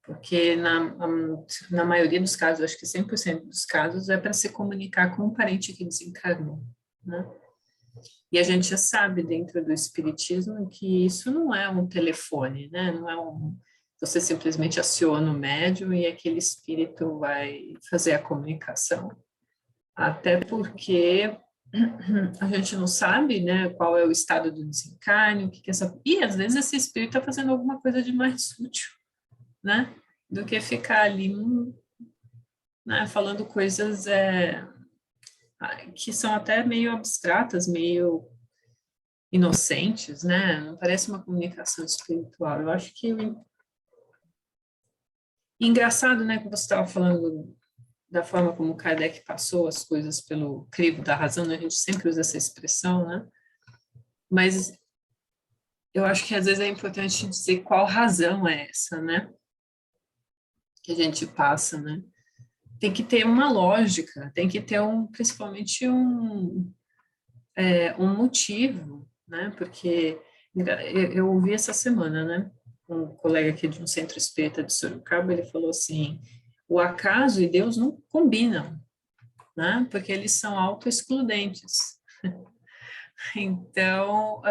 Porque na maioria dos casos, acho que 100% dos casos, é para se comunicar com um parente que desencarnou, né? E a gente já sabe dentro do espiritismo que isso não é um telefone, né? Não é você simplesmente aciona o médium e aquele espírito vai fazer a comunicação. Até porque a gente não sabe, né, qual é o estado do desencarne, e às vezes esse espírito está fazendo alguma coisa de mais útil, né, do que ficar ali, né, falando coisas que são até meio abstratas, meio inocentes, né, não parece uma comunicação espiritual. Eu acho que engraçado, né, que você estava falando da forma como Kardec passou as coisas pelo crivo da razão, né? A gente sempre usa essa expressão, né? Mas eu acho que às vezes é importante dizer qual razão é essa, né? Que a gente passa, né? Tem que ter uma lógica, tem que ter principalmente um motivo, né? Porque eu ouvi essa semana, né? Um colega aqui de um centro espírita de Sorocaba, ele falou assim, o acaso e Deus não combinam, né? Porque eles são autoexcludentes. Então,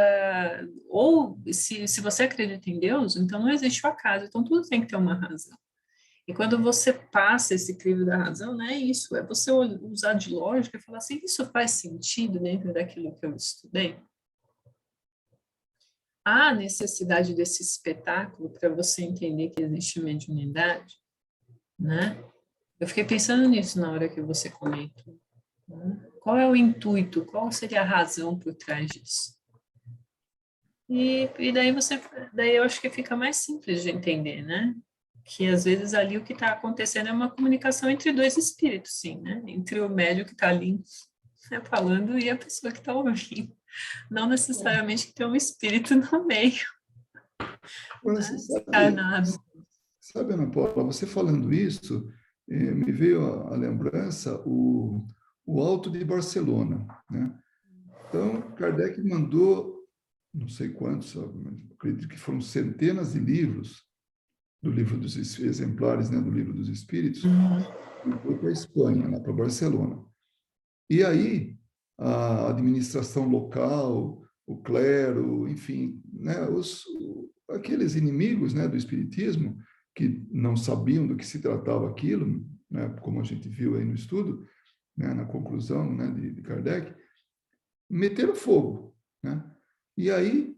ou se você acredita em Deus, então não existe o acaso, então tudo tem que ter uma razão. E quando você passa esse crivo da razão, não é isso, é você usar de lógica e falar assim, isso faz sentido dentro daquilo que eu estudei? Há necessidade desse espetáculo para você entender que existe mediunidade, né? Eu fiquei pensando nisso na hora que você comentou. Né? Qual é o intuito? Qual seria a razão por trás disso? E daí eu acho que fica mais simples de entender, né? Que às vezes ali o que está acontecendo é uma comunicação entre dois espíritos, sim, né? Entre o médium que está ali, né, falando e a pessoa que está ouvindo. Não necessariamente que tem um espírito no meio, Agora, né? você Encarnado. sabe, Ana Paula, você falando isso, me veio à lembrança o Alto de Barcelona, né? Então, Kardec mandou, não sei quantos, acredito que foram centenas de livros, do livro dos exemplares, né, do livro dos Espíritos, e foi para a Espanha, lá para Barcelona. E aí, a administração local, o clero, enfim, né, aqueles inimigos, né, do Espiritismo, que não sabiam do que se tratava aquilo, né, como a gente viu aí no estudo, né, na conclusão, né, de Kardec, meteram fogo, né? E aí,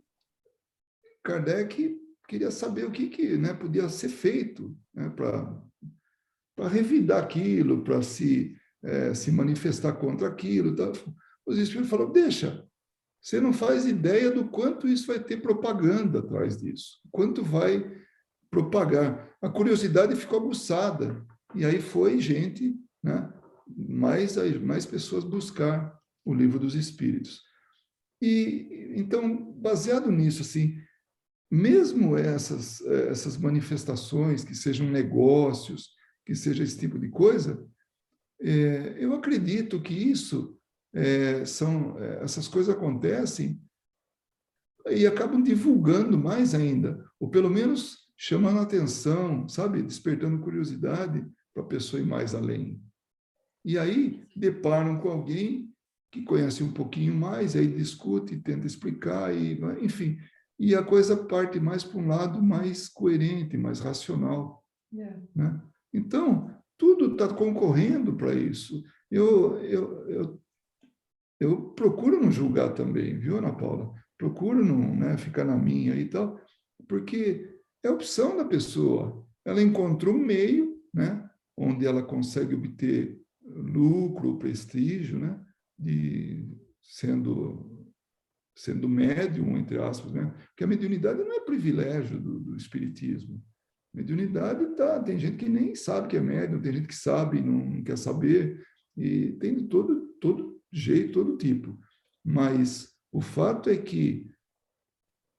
Kardec queria saber o que né, podia ser feito, né, para revidar aquilo, para se manifestar contra aquilo. Tá? Os espíritos falaram, deixa, você não faz ideia do quanto isso vai ter propaganda atrás disso, quanto vai propagar. A curiosidade ficou aguçada, e aí foi gente, né, mais pessoas buscar o livro dos Espíritos. E então, baseado nisso, assim, mesmo essas manifestações, que sejam negócios, que seja esse tipo de coisa, eu acredito que essas coisas acontecem e acabam divulgando mais ainda, ou pelo menos chamando a atenção, sabe, despertando curiosidade para a pessoa ir mais além. E aí deparam com alguém que conhece um pouquinho mais, aí discute, tenta explicar, enfim, e a coisa parte mais para um lado mais coerente, mais racional. Né? Então, tudo está concorrendo para isso. Eu procuro não julgar também, viu, Ana Paula? Procuro não, né, ficar na minha e tal, porque é opção da pessoa. Ela encontrou um meio, né, onde ela consegue obter lucro, prestígio, né, de sendo médium, entre aspas, né? Porque a mediunidade não é privilégio do espiritismo. Mediunidade tem gente que nem sabe que é médium, tem gente que sabe e não quer saber, e tem de todo jeito, todo tipo. Mas o fato é que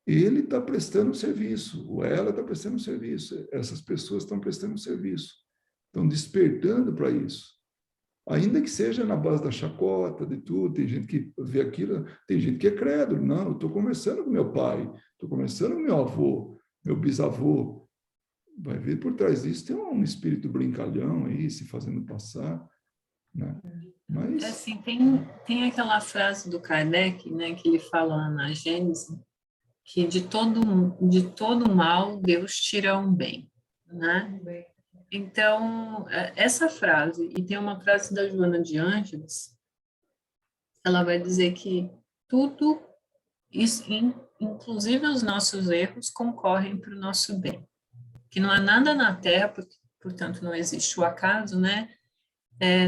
ele está prestando serviço, ou ela está prestando serviço, essas pessoas estão prestando serviço, estão despertando para isso. Ainda que seja na base da chacota, de tudo, tem gente que vê aquilo, tem gente que é crédulo. Não, eu estou conversando com meu pai, estou conversando com meu avô, meu bisavô. Vai ver por trás disso tem um espírito brincalhão aí, se fazendo passar, né? Mas... assim, tem aquela frase do Kardec, né, que ele fala na Gênesis, que de todo mal Deus tira um bem, né? Então, essa frase, e tem uma frase da Joana de Ângeles, ela vai dizer que tudo, isso, inclusive os nossos erros, concorrem para o nosso bem. Que não há nada na Terra, portanto não existe o acaso, né?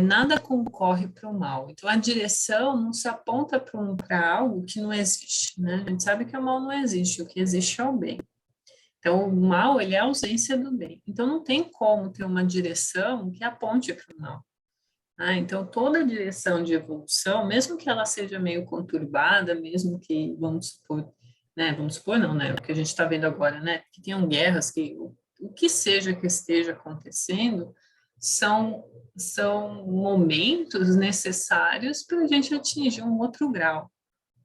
Nada concorre para o mal. Então, a direção não se aponta para algo que não existe, né? A gente sabe que o mal não existe, o que existe é o bem. Então, o mal, ele é a ausência do bem. Então, não tem como ter uma direção que aponte para o mal. Então, toda direção de evolução, mesmo que ela seja meio conturbada, mesmo que, vamos supor não, né? O que a gente está vendo agora, né? Que tenham guerras, que o que seja que esteja acontecendo, são momentos necessários para a gente atingir um outro grau,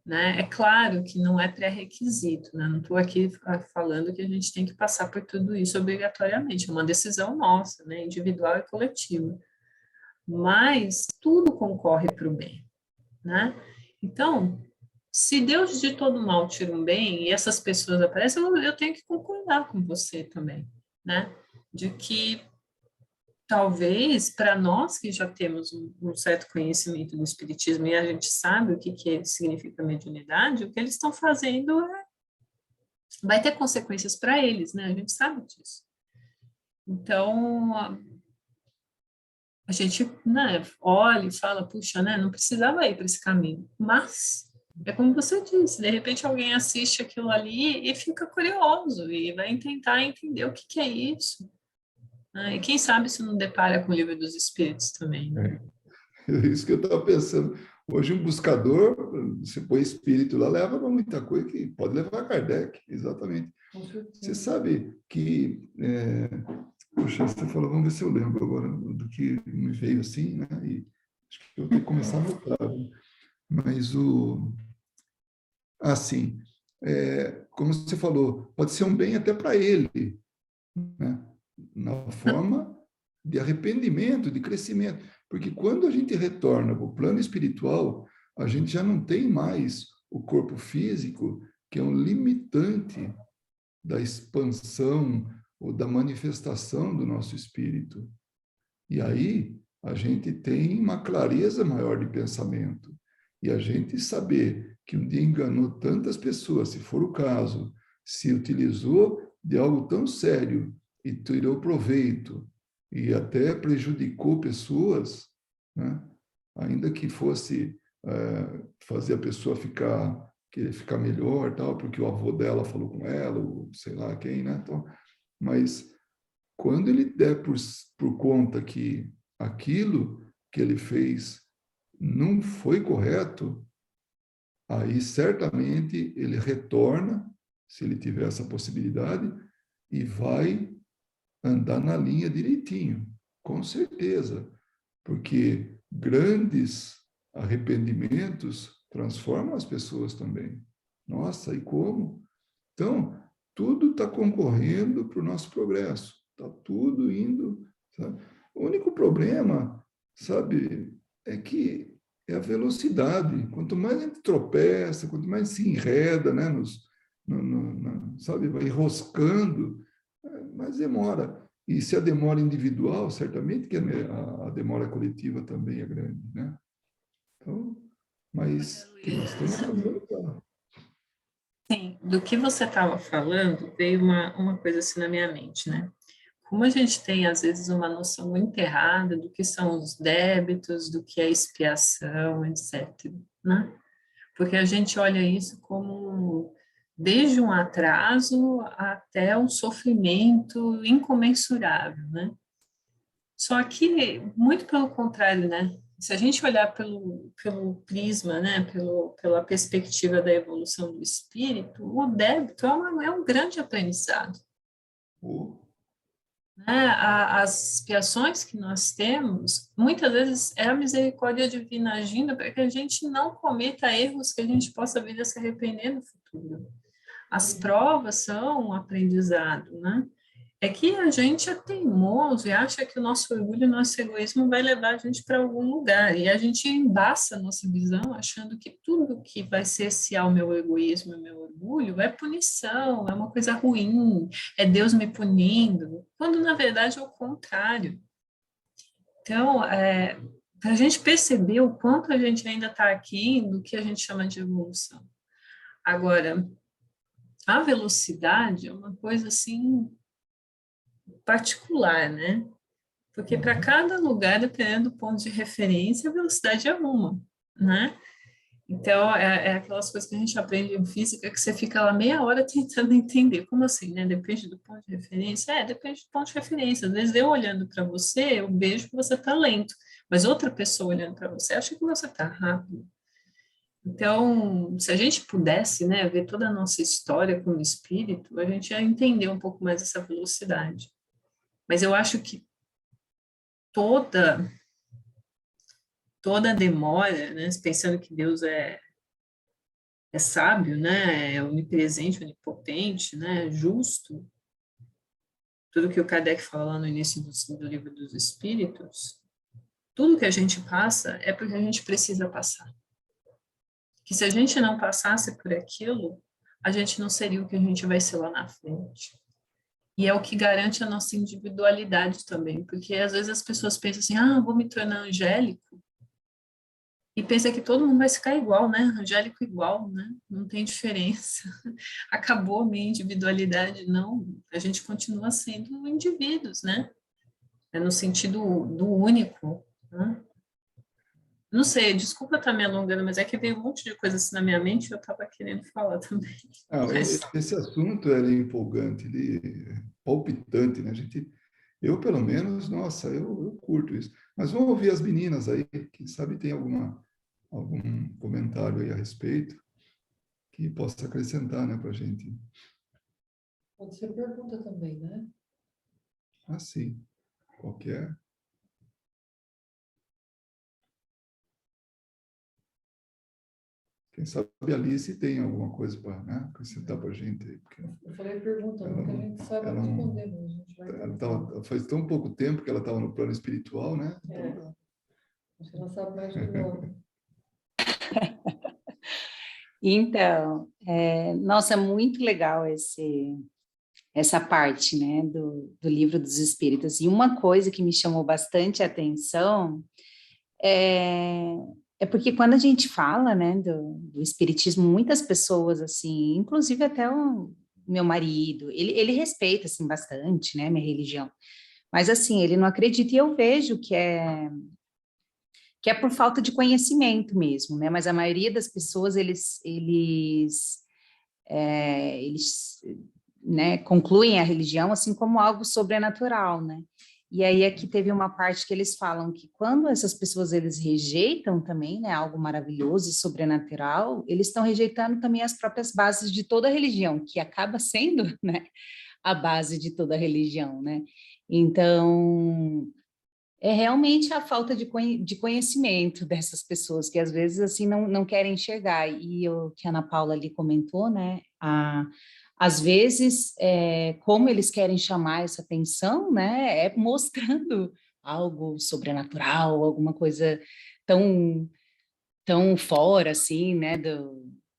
né? É claro que não é pré-requisito, né? Não estou aqui falando que a gente tem que passar por tudo isso obrigatoriamente, é uma decisão nossa, né? Individual e coletiva. Mas tudo concorre para o bem, né? Então, se Deus de todo mal tira um bem e essas pessoas aparecem, eu tenho que concordar com você também, né? De que talvez para nós que já temos um certo conhecimento do espiritismo e a gente sabe o que significa mediunidade, o que eles estão fazendo vai ter consequências para eles, né? A gente sabe disso. Então, a gente, né, olha e fala, puxa, né, não precisava ir para esse caminho. Mas, é como você disse, de repente alguém assiste aquilo ali e fica curioso e vai tentar entender o que é isso. E quem sabe se não depara com o Livro dos Espíritos também, né? É isso que eu estava pensando. Hoje um buscador, você põe espírito lá, leva para muita coisa que pode levar a Kardec, exatamente. Você sabe que, poxa, você falou, vamos ver se eu lembro agora do que me veio assim, né? E acho que eu tenho que começar a anotar. Mas assim, como você falou, pode ser um bem até para ele, né? Na forma de arrependimento, de crescimento. Porque quando a gente retorna para o plano espiritual, a gente já não tem mais o corpo físico, que é um limitante da expansão ou da manifestação do nosso espírito. E aí a gente tem uma clareza maior de pensamento. E a gente saber que um dia enganou tantas pessoas, se for o caso, se utilizou de algo tão sério e tirou proveito e até prejudicou pessoas, né? Ainda que fosse fazer a pessoa querer ficar melhor, tal, porque o avô dela falou com ela, ou sei lá quem, né? Então, mas quando ele der por conta que aquilo que ele fez não foi correto, aí certamente ele retorna, se ele tiver essa possibilidade, e vai andar na linha direitinho, com certeza, porque grandes arrependimentos transformam as pessoas também. Nossa, e como? Então, tudo está concorrendo para o nosso progresso, está tudo indo, sabe? O único problema, sabe, é que é a velocidade. Quanto mais a gente tropeça, quanto mais se enreda, né, sabe, vai enroscando, mais demora. E se a demora individual, certamente que a demora coletiva também é grande, né? Então, mas que nós estamos fazendo, tá? Sim, do que você estava falando, veio uma coisa assim na minha mente, né? Como a gente tem, às vezes, uma noção muito errada do que são os débitos, do que é expiação, etc., né? Porque a gente olha isso como desde um atraso até um sofrimento incomensurável, né? Só que, muito pelo contrário, né? Se a gente olhar pelo prisma, né? Pela perspectiva da evolução do espírito, o débito é um grande aprendizado. Oh, Né? As expiações que nós temos, muitas vezes é a misericórdia divina agindo para que a gente não cometa erros que a gente possa vir a se arrepender no futuro. As provas são um aprendizado, né? É que a gente é teimoso e acha que o nosso orgulho, o nosso egoísmo vai levar a gente para algum lugar. E a gente embaça a nossa visão achando que tudo que vai cercear o meu egoísmo e o meu orgulho é punição, é uma coisa ruim, é Deus me punindo, quando na verdade é o contrário. Então, para a gente perceber o quanto a gente ainda está aqui do que a gente chama de evolução. Agora, a velocidade é uma coisa assim particular, né? Porque para cada lugar, dependendo do ponto de referência, a velocidade é uma, né? Então, é aquelas coisas que a gente aprende em física que você fica lá meia hora tentando entender. Como assim, né? Depende do ponto de referência? Depende do ponto de referência. Às vezes, eu olhando para você, eu vejo que você está lento, mas outra pessoa olhando para você acha que você está rápido. Então, se a gente pudesse, né, ver toda a nossa história como espírito, a gente ia entender um pouco mais essa velocidade. Mas eu acho que toda demora, né, pensando que Deus é sábio, né, é onipresente, onipotente, né, justo, tudo que o Kardec fala lá no início do livro dos Espíritos, tudo que a gente passa é porque a gente precisa passar. Que se a gente não passasse por aquilo, a gente não seria o que a gente vai ser lá na frente. E é o que garante a nossa individualidade também, porque às vezes as pessoas pensam assim, vou me tornar angélico, e pensa que todo mundo vai ficar igual, né? Angélico igual, né? Não tem diferença. Acabou a minha individualidade, não. A gente continua sendo indivíduos, né? É no sentido do único, né? Não sei, desculpa estar me alongando, mas é que veio um monte de coisa assim na minha mente e eu estava querendo falar também. Mas, esse assunto era empolgante, ele é palpitante, né? Eu, pelo menos, nossa, eu curto isso. Mas vamos ouvir as meninas aí, quem sabe tem algum comentário aí a respeito que possa acrescentar, né, para a gente. Pode ser pergunta também, né? Ah, sim. Qualquer. Quem sabe a Alice tem alguma coisa para, né, acrescentar para a gente aí, porque Eu falei pergunta, não que a gente saiba ela não- responder, mas a gente vai ela tentar. faz tão pouco tempo que ela estava no plano espiritual, né? Então, Você não sabe mais que nós. Então, nossa, muito legal essa parte, né, do Livro dos Espíritos. E uma coisa que me chamou bastante a atenção é porque quando a gente fala, né, do Espiritismo, muitas pessoas, assim, inclusive até o meu marido, ele respeita, assim, bastante, né, minha religião. Mas, assim, ele não acredita e eu vejo que é por falta de conhecimento mesmo, né? Mas a maioria das pessoas, eles né, concluem a religião assim como algo sobrenatural, né? E aí aqui teve uma parte que eles falam que quando essas pessoas eles rejeitam também, né, algo maravilhoso e sobrenatural, eles estão rejeitando também as próprias bases de toda a religião, que acaba sendo, né, a base de toda a religião, né? Então, é realmente a falta de conhecimento dessas pessoas, que às vezes assim não querem enxergar. E o que a Ana Paula ali comentou, né? Às vezes, como eles querem chamar essa atenção, né? É mostrando algo sobrenatural, alguma coisa tão tão fora, assim, né,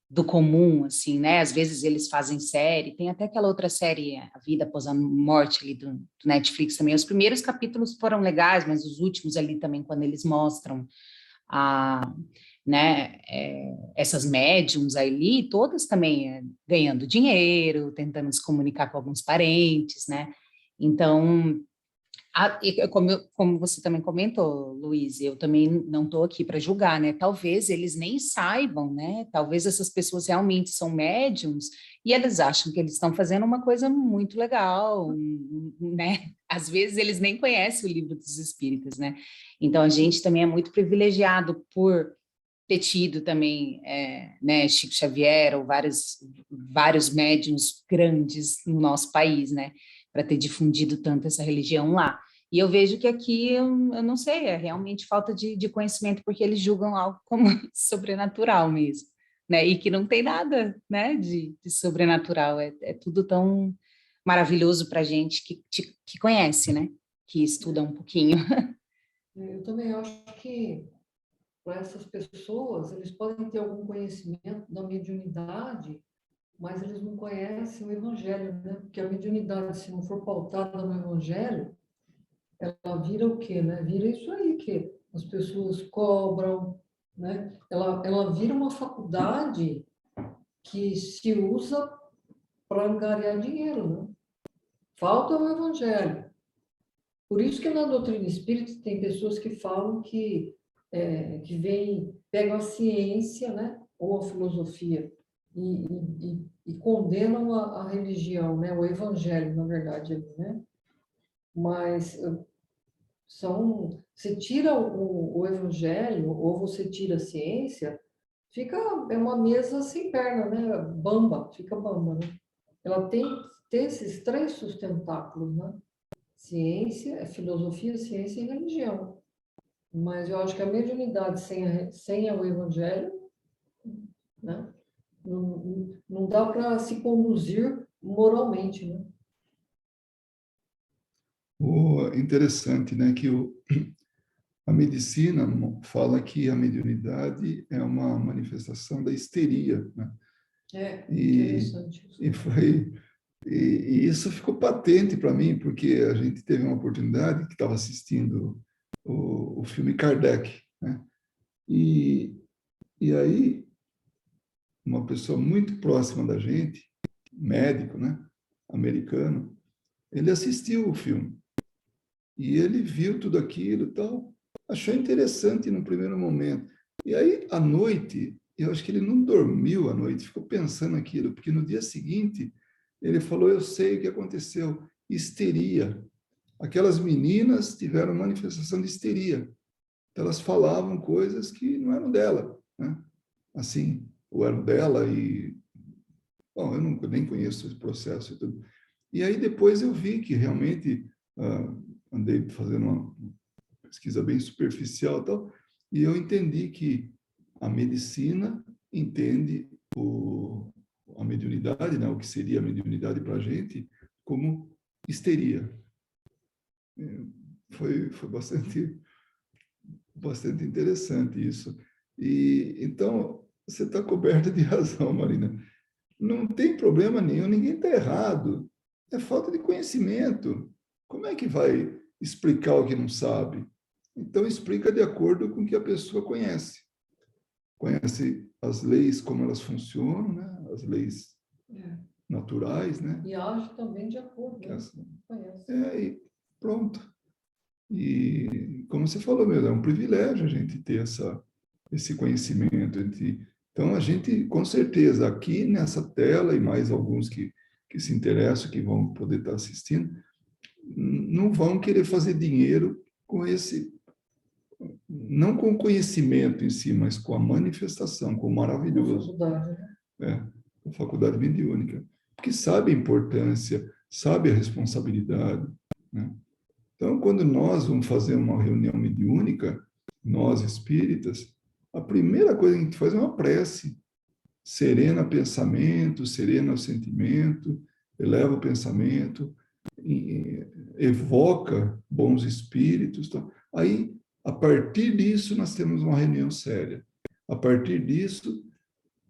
do comum, assim, né, às vezes eles fazem série, tem até aquela outra série, A Vida Após a Morte, ali do Netflix também, os primeiros capítulos foram legais, mas os últimos ali também, quando eles mostram a, né, essas médiums ali, todas também ganhando dinheiro, tentando se comunicar com alguns parentes, né, então como você também comentou, Luiz, eu também não estou aqui para julgar, né? Talvez eles nem saibam, né? Talvez essas pessoas realmente são médiums e eles acham que eles estão fazendo uma coisa muito legal, né? Às vezes eles nem conhecem o Livro dos Espíritos, né? Então a gente também é muito privilegiado por ter tido também, né, Chico Xavier ou vários médiums grandes no nosso país, né? Para ter difundido tanto essa religião lá. E eu vejo que aqui, eu não sei, é realmente falta de conhecimento, porque eles julgam algo como sobrenatural mesmo, né? E que não tem nada, né, de sobrenatural, é tudo tão maravilhoso para a gente que conhece, né? Que estuda um pouquinho. Eu também acho que para essas pessoas, eles podem ter algum conhecimento da mediunidade, mas eles não conhecem o Evangelho, né? Porque a mediunidade, se não for pautada no Evangelho, ela vira o quê, né? Vira isso aí que as pessoas cobram, né? Ela vira uma faculdade que se usa para angariar dinheiro, né? Falta o Evangelho. Por isso que na doutrina espírita tem pessoas que falam que pegam a ciência, né? Ou a filosofia e condenam a religião, né? O Evangelho, na verdade, né? Mas você tira o evangelho ou você tira a ciência, é uma mesa sem perna, né? Bamba, fica bamba, né? Ela tem esses três sustentáculos, né? Ciência, filosofia, ciência e religião. Mas eu acho que a mediunidade sem o evangelho, né? Não dá para se conduzir moralmente, né? Interessante, né, que a medicina fala que a mediunidade é uma manifestação da histeria, né? Interessante. E foi e isso ficou patente para mim porque a gente teve uma oportunidade que estava assistindo o filme Kardec, né? E e aí uma pessoa muito próxima da gente, médico, né, americano, ele assistiu o filme e ele viu tudo aquilo e tal, achou interessante no primeiro momento. E aí, à noite, eu acho que ele não dormiu à noite, ficou pensando aquilo, porque no dia seguinte ele falou: Eu sei o que aconteceu, histeria. Aquelas meninas tiveram manifestação de histeria. Elas falavam coisas que não eram dela. né? Assim, o elo dela e... Bom, eu nunca nem conheço esse processo e tudo. E aí depois eu vi que realmente andei fazendo uma pesquisa bem superficial e tal, e eu entendi que a medicina entende a mediunidade, né, o que seria a mediunidade para a gente, como histeria. Foi bastante interessante isso. E então você está coberta de razão, Marina. Não tem problema nenhum, ninguém está errado. É falta de conhecimento. Como é que vai explicar o que não sabe? Então, explica de acordo com o que a pessoa conhece. Conhece as leis, como elas funcionam, né? As leis naturais, né? E age também de acordo, né? Conhece. E pronto. E, como você falou mesmo, é um privilégio a gente ter esse conhecimento. Então, a gente, com certeza, aqui nessa tela, e mais alguns que se interessam, que vão poder estar assistindo, não vão querer fazer dinheiro com não com o conhecimento em si, mas com a manifestação, com o maravilhoso. Com a faculdade mediúnica. Porque sabe a importância, sabe a responsabilidade, né? Então, quando nós vamos fazer uma reunião mediúnica, nós espíritas, a primeira coisa que a gente faz é uma prece. Serena pensamento, serena o sentimento, eleva o pensamento, evoca bons espíritos. Então, aí, a partir disso, nós temos uma reunião séria. A partir disso,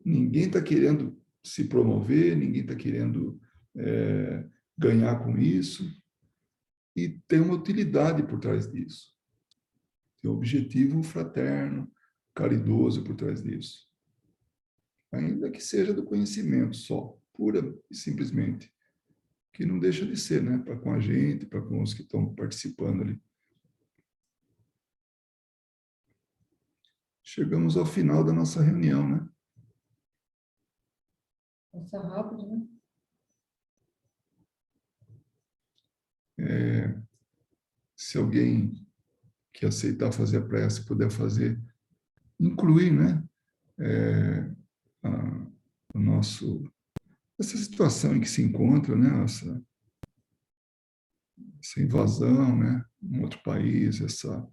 ninguém está querendo se promover, ninguém está querendo ganhar com isso, e tem uma utilidade por trás disso. Tem um objetivo fraterno, caridoso por trás disso. Ainda que seja do conhecimento só, pura e simplesmente. Que não deixa de ser, né? Para com a gente, para com os que estão participando ali. Chegamos ao final da nossa reunião, né? Passa rápido, né? Se alguém que aceitar fazer a prece puder fazer, incluir, né? O nosso... Essa situação em que se encontra, né? Essa invasão, né? Um outro país, essa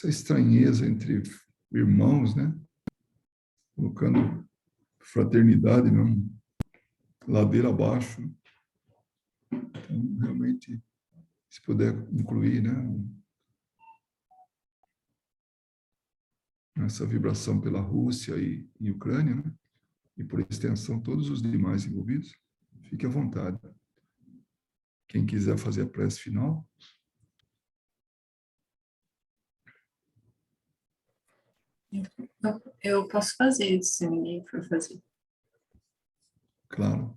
estranheza entre irmãos, né? Colocando fraternidade mesmo, ladeira abaixo. Então, realmente, se puder incluir, né? Essa vibração pela Rússia e Ucrânia, né? E por extensão todos os demais envolvidos, fique à vontade. Quem quiser fazer a prece final. Eu posso fazer, se ninguém for fazer. Claro.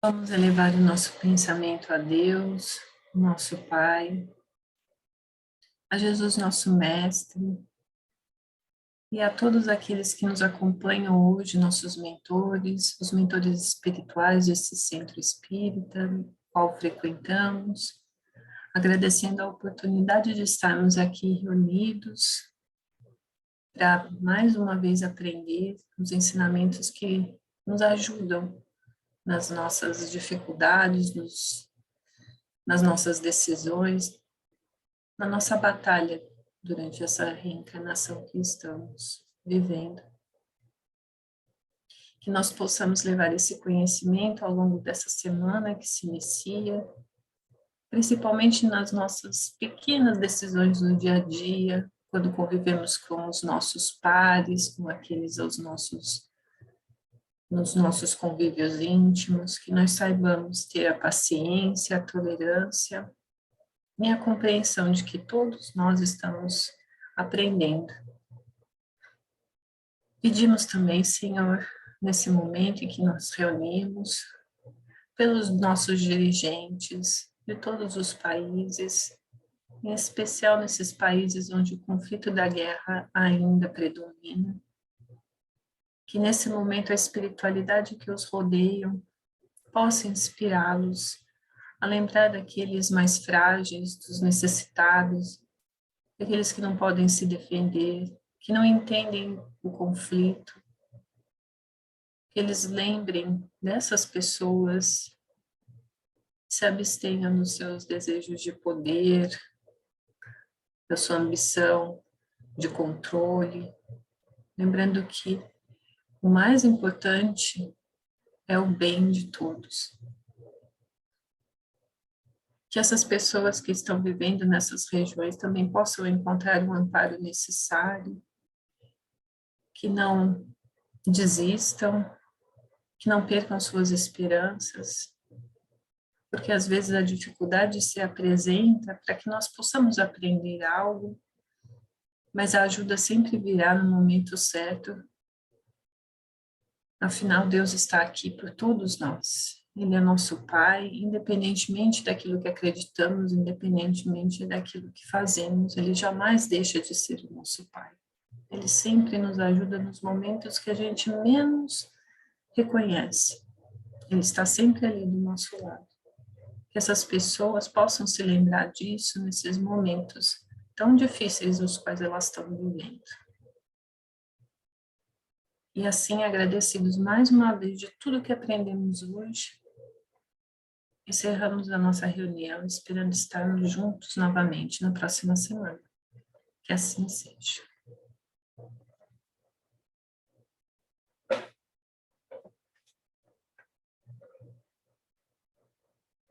Vamos elevar o nosso pensamento a Deus, nosso Pai, a Jesus, nosso Mestre, e a todos aqueles que nos acompanham hoje, nossos mentores, os mentores espirituais desse centro espírita, qual frequentamos, agradecendo a oportunidade de estarmos aqui reunidos para mais uma vez aprender os ensinamentos que nos ajudam nas nossas dificuldades, nas nossas decisões, na nossa batalha durante essa reencarnação que estamos vivendo. Que nós possamos levar esse conhecimento ao longo dessa semana que se inicia, principalmente nas nossas pequenas decisões no dia a dia, quando convivemos com os nossos pares, com aqueles nos nossos convívios íntimos, que nós saibamos ter a paciência, a tolerância e a compreensão de que todos nós estamos aprendendo. Pedimos também, Senhor, nesse momento em que nos reunimos, pelos nossos dirigentes de todos os países, em especial nesses países onde o conflito da guerra ainda predomina, que nesse momento a espiritualidade que os rodeia possa inspirá-los a lembrar daqueles mais frágeis, dos necessitados, daqueles que não podem se defender, que não entendem o conflito, que eles lembrem dessas pessoas, se abstenham dos seus desejos de poder, da sua ambição de controle, lembrando que o mais importante é o bem de todos. Que essas pessoas que estão vivendo nessas regiões também possam encontrar o amparo necessário, que não desistam, que não percam suas esperanças, porque às vezes a dificuldade se apresenta para que nós possamos aprender algo, mas a ajuda sempre virá no momento certo. Afinal, Deus está aqui por todos nós. Ele é nosso Pai, independentemente daquilo que acreditamos, independentemente daquilo que fazemos, Ele jamais deixa de ser o nosso Pai. Ele sempre nos ajuda nos momentos que a gente menos reconhece. Ele está sempre ali do nosso lado. Que essas pessoas possam se lembrar disso nesses momentos tão difíceis os quais elas estão vivendo. E assim, agradecidos mais uma vez de tudo que aprendemos hoje, encerramos a nossa reunião, esperando estarmos juntos novamente na próxima semana. Que assim seja.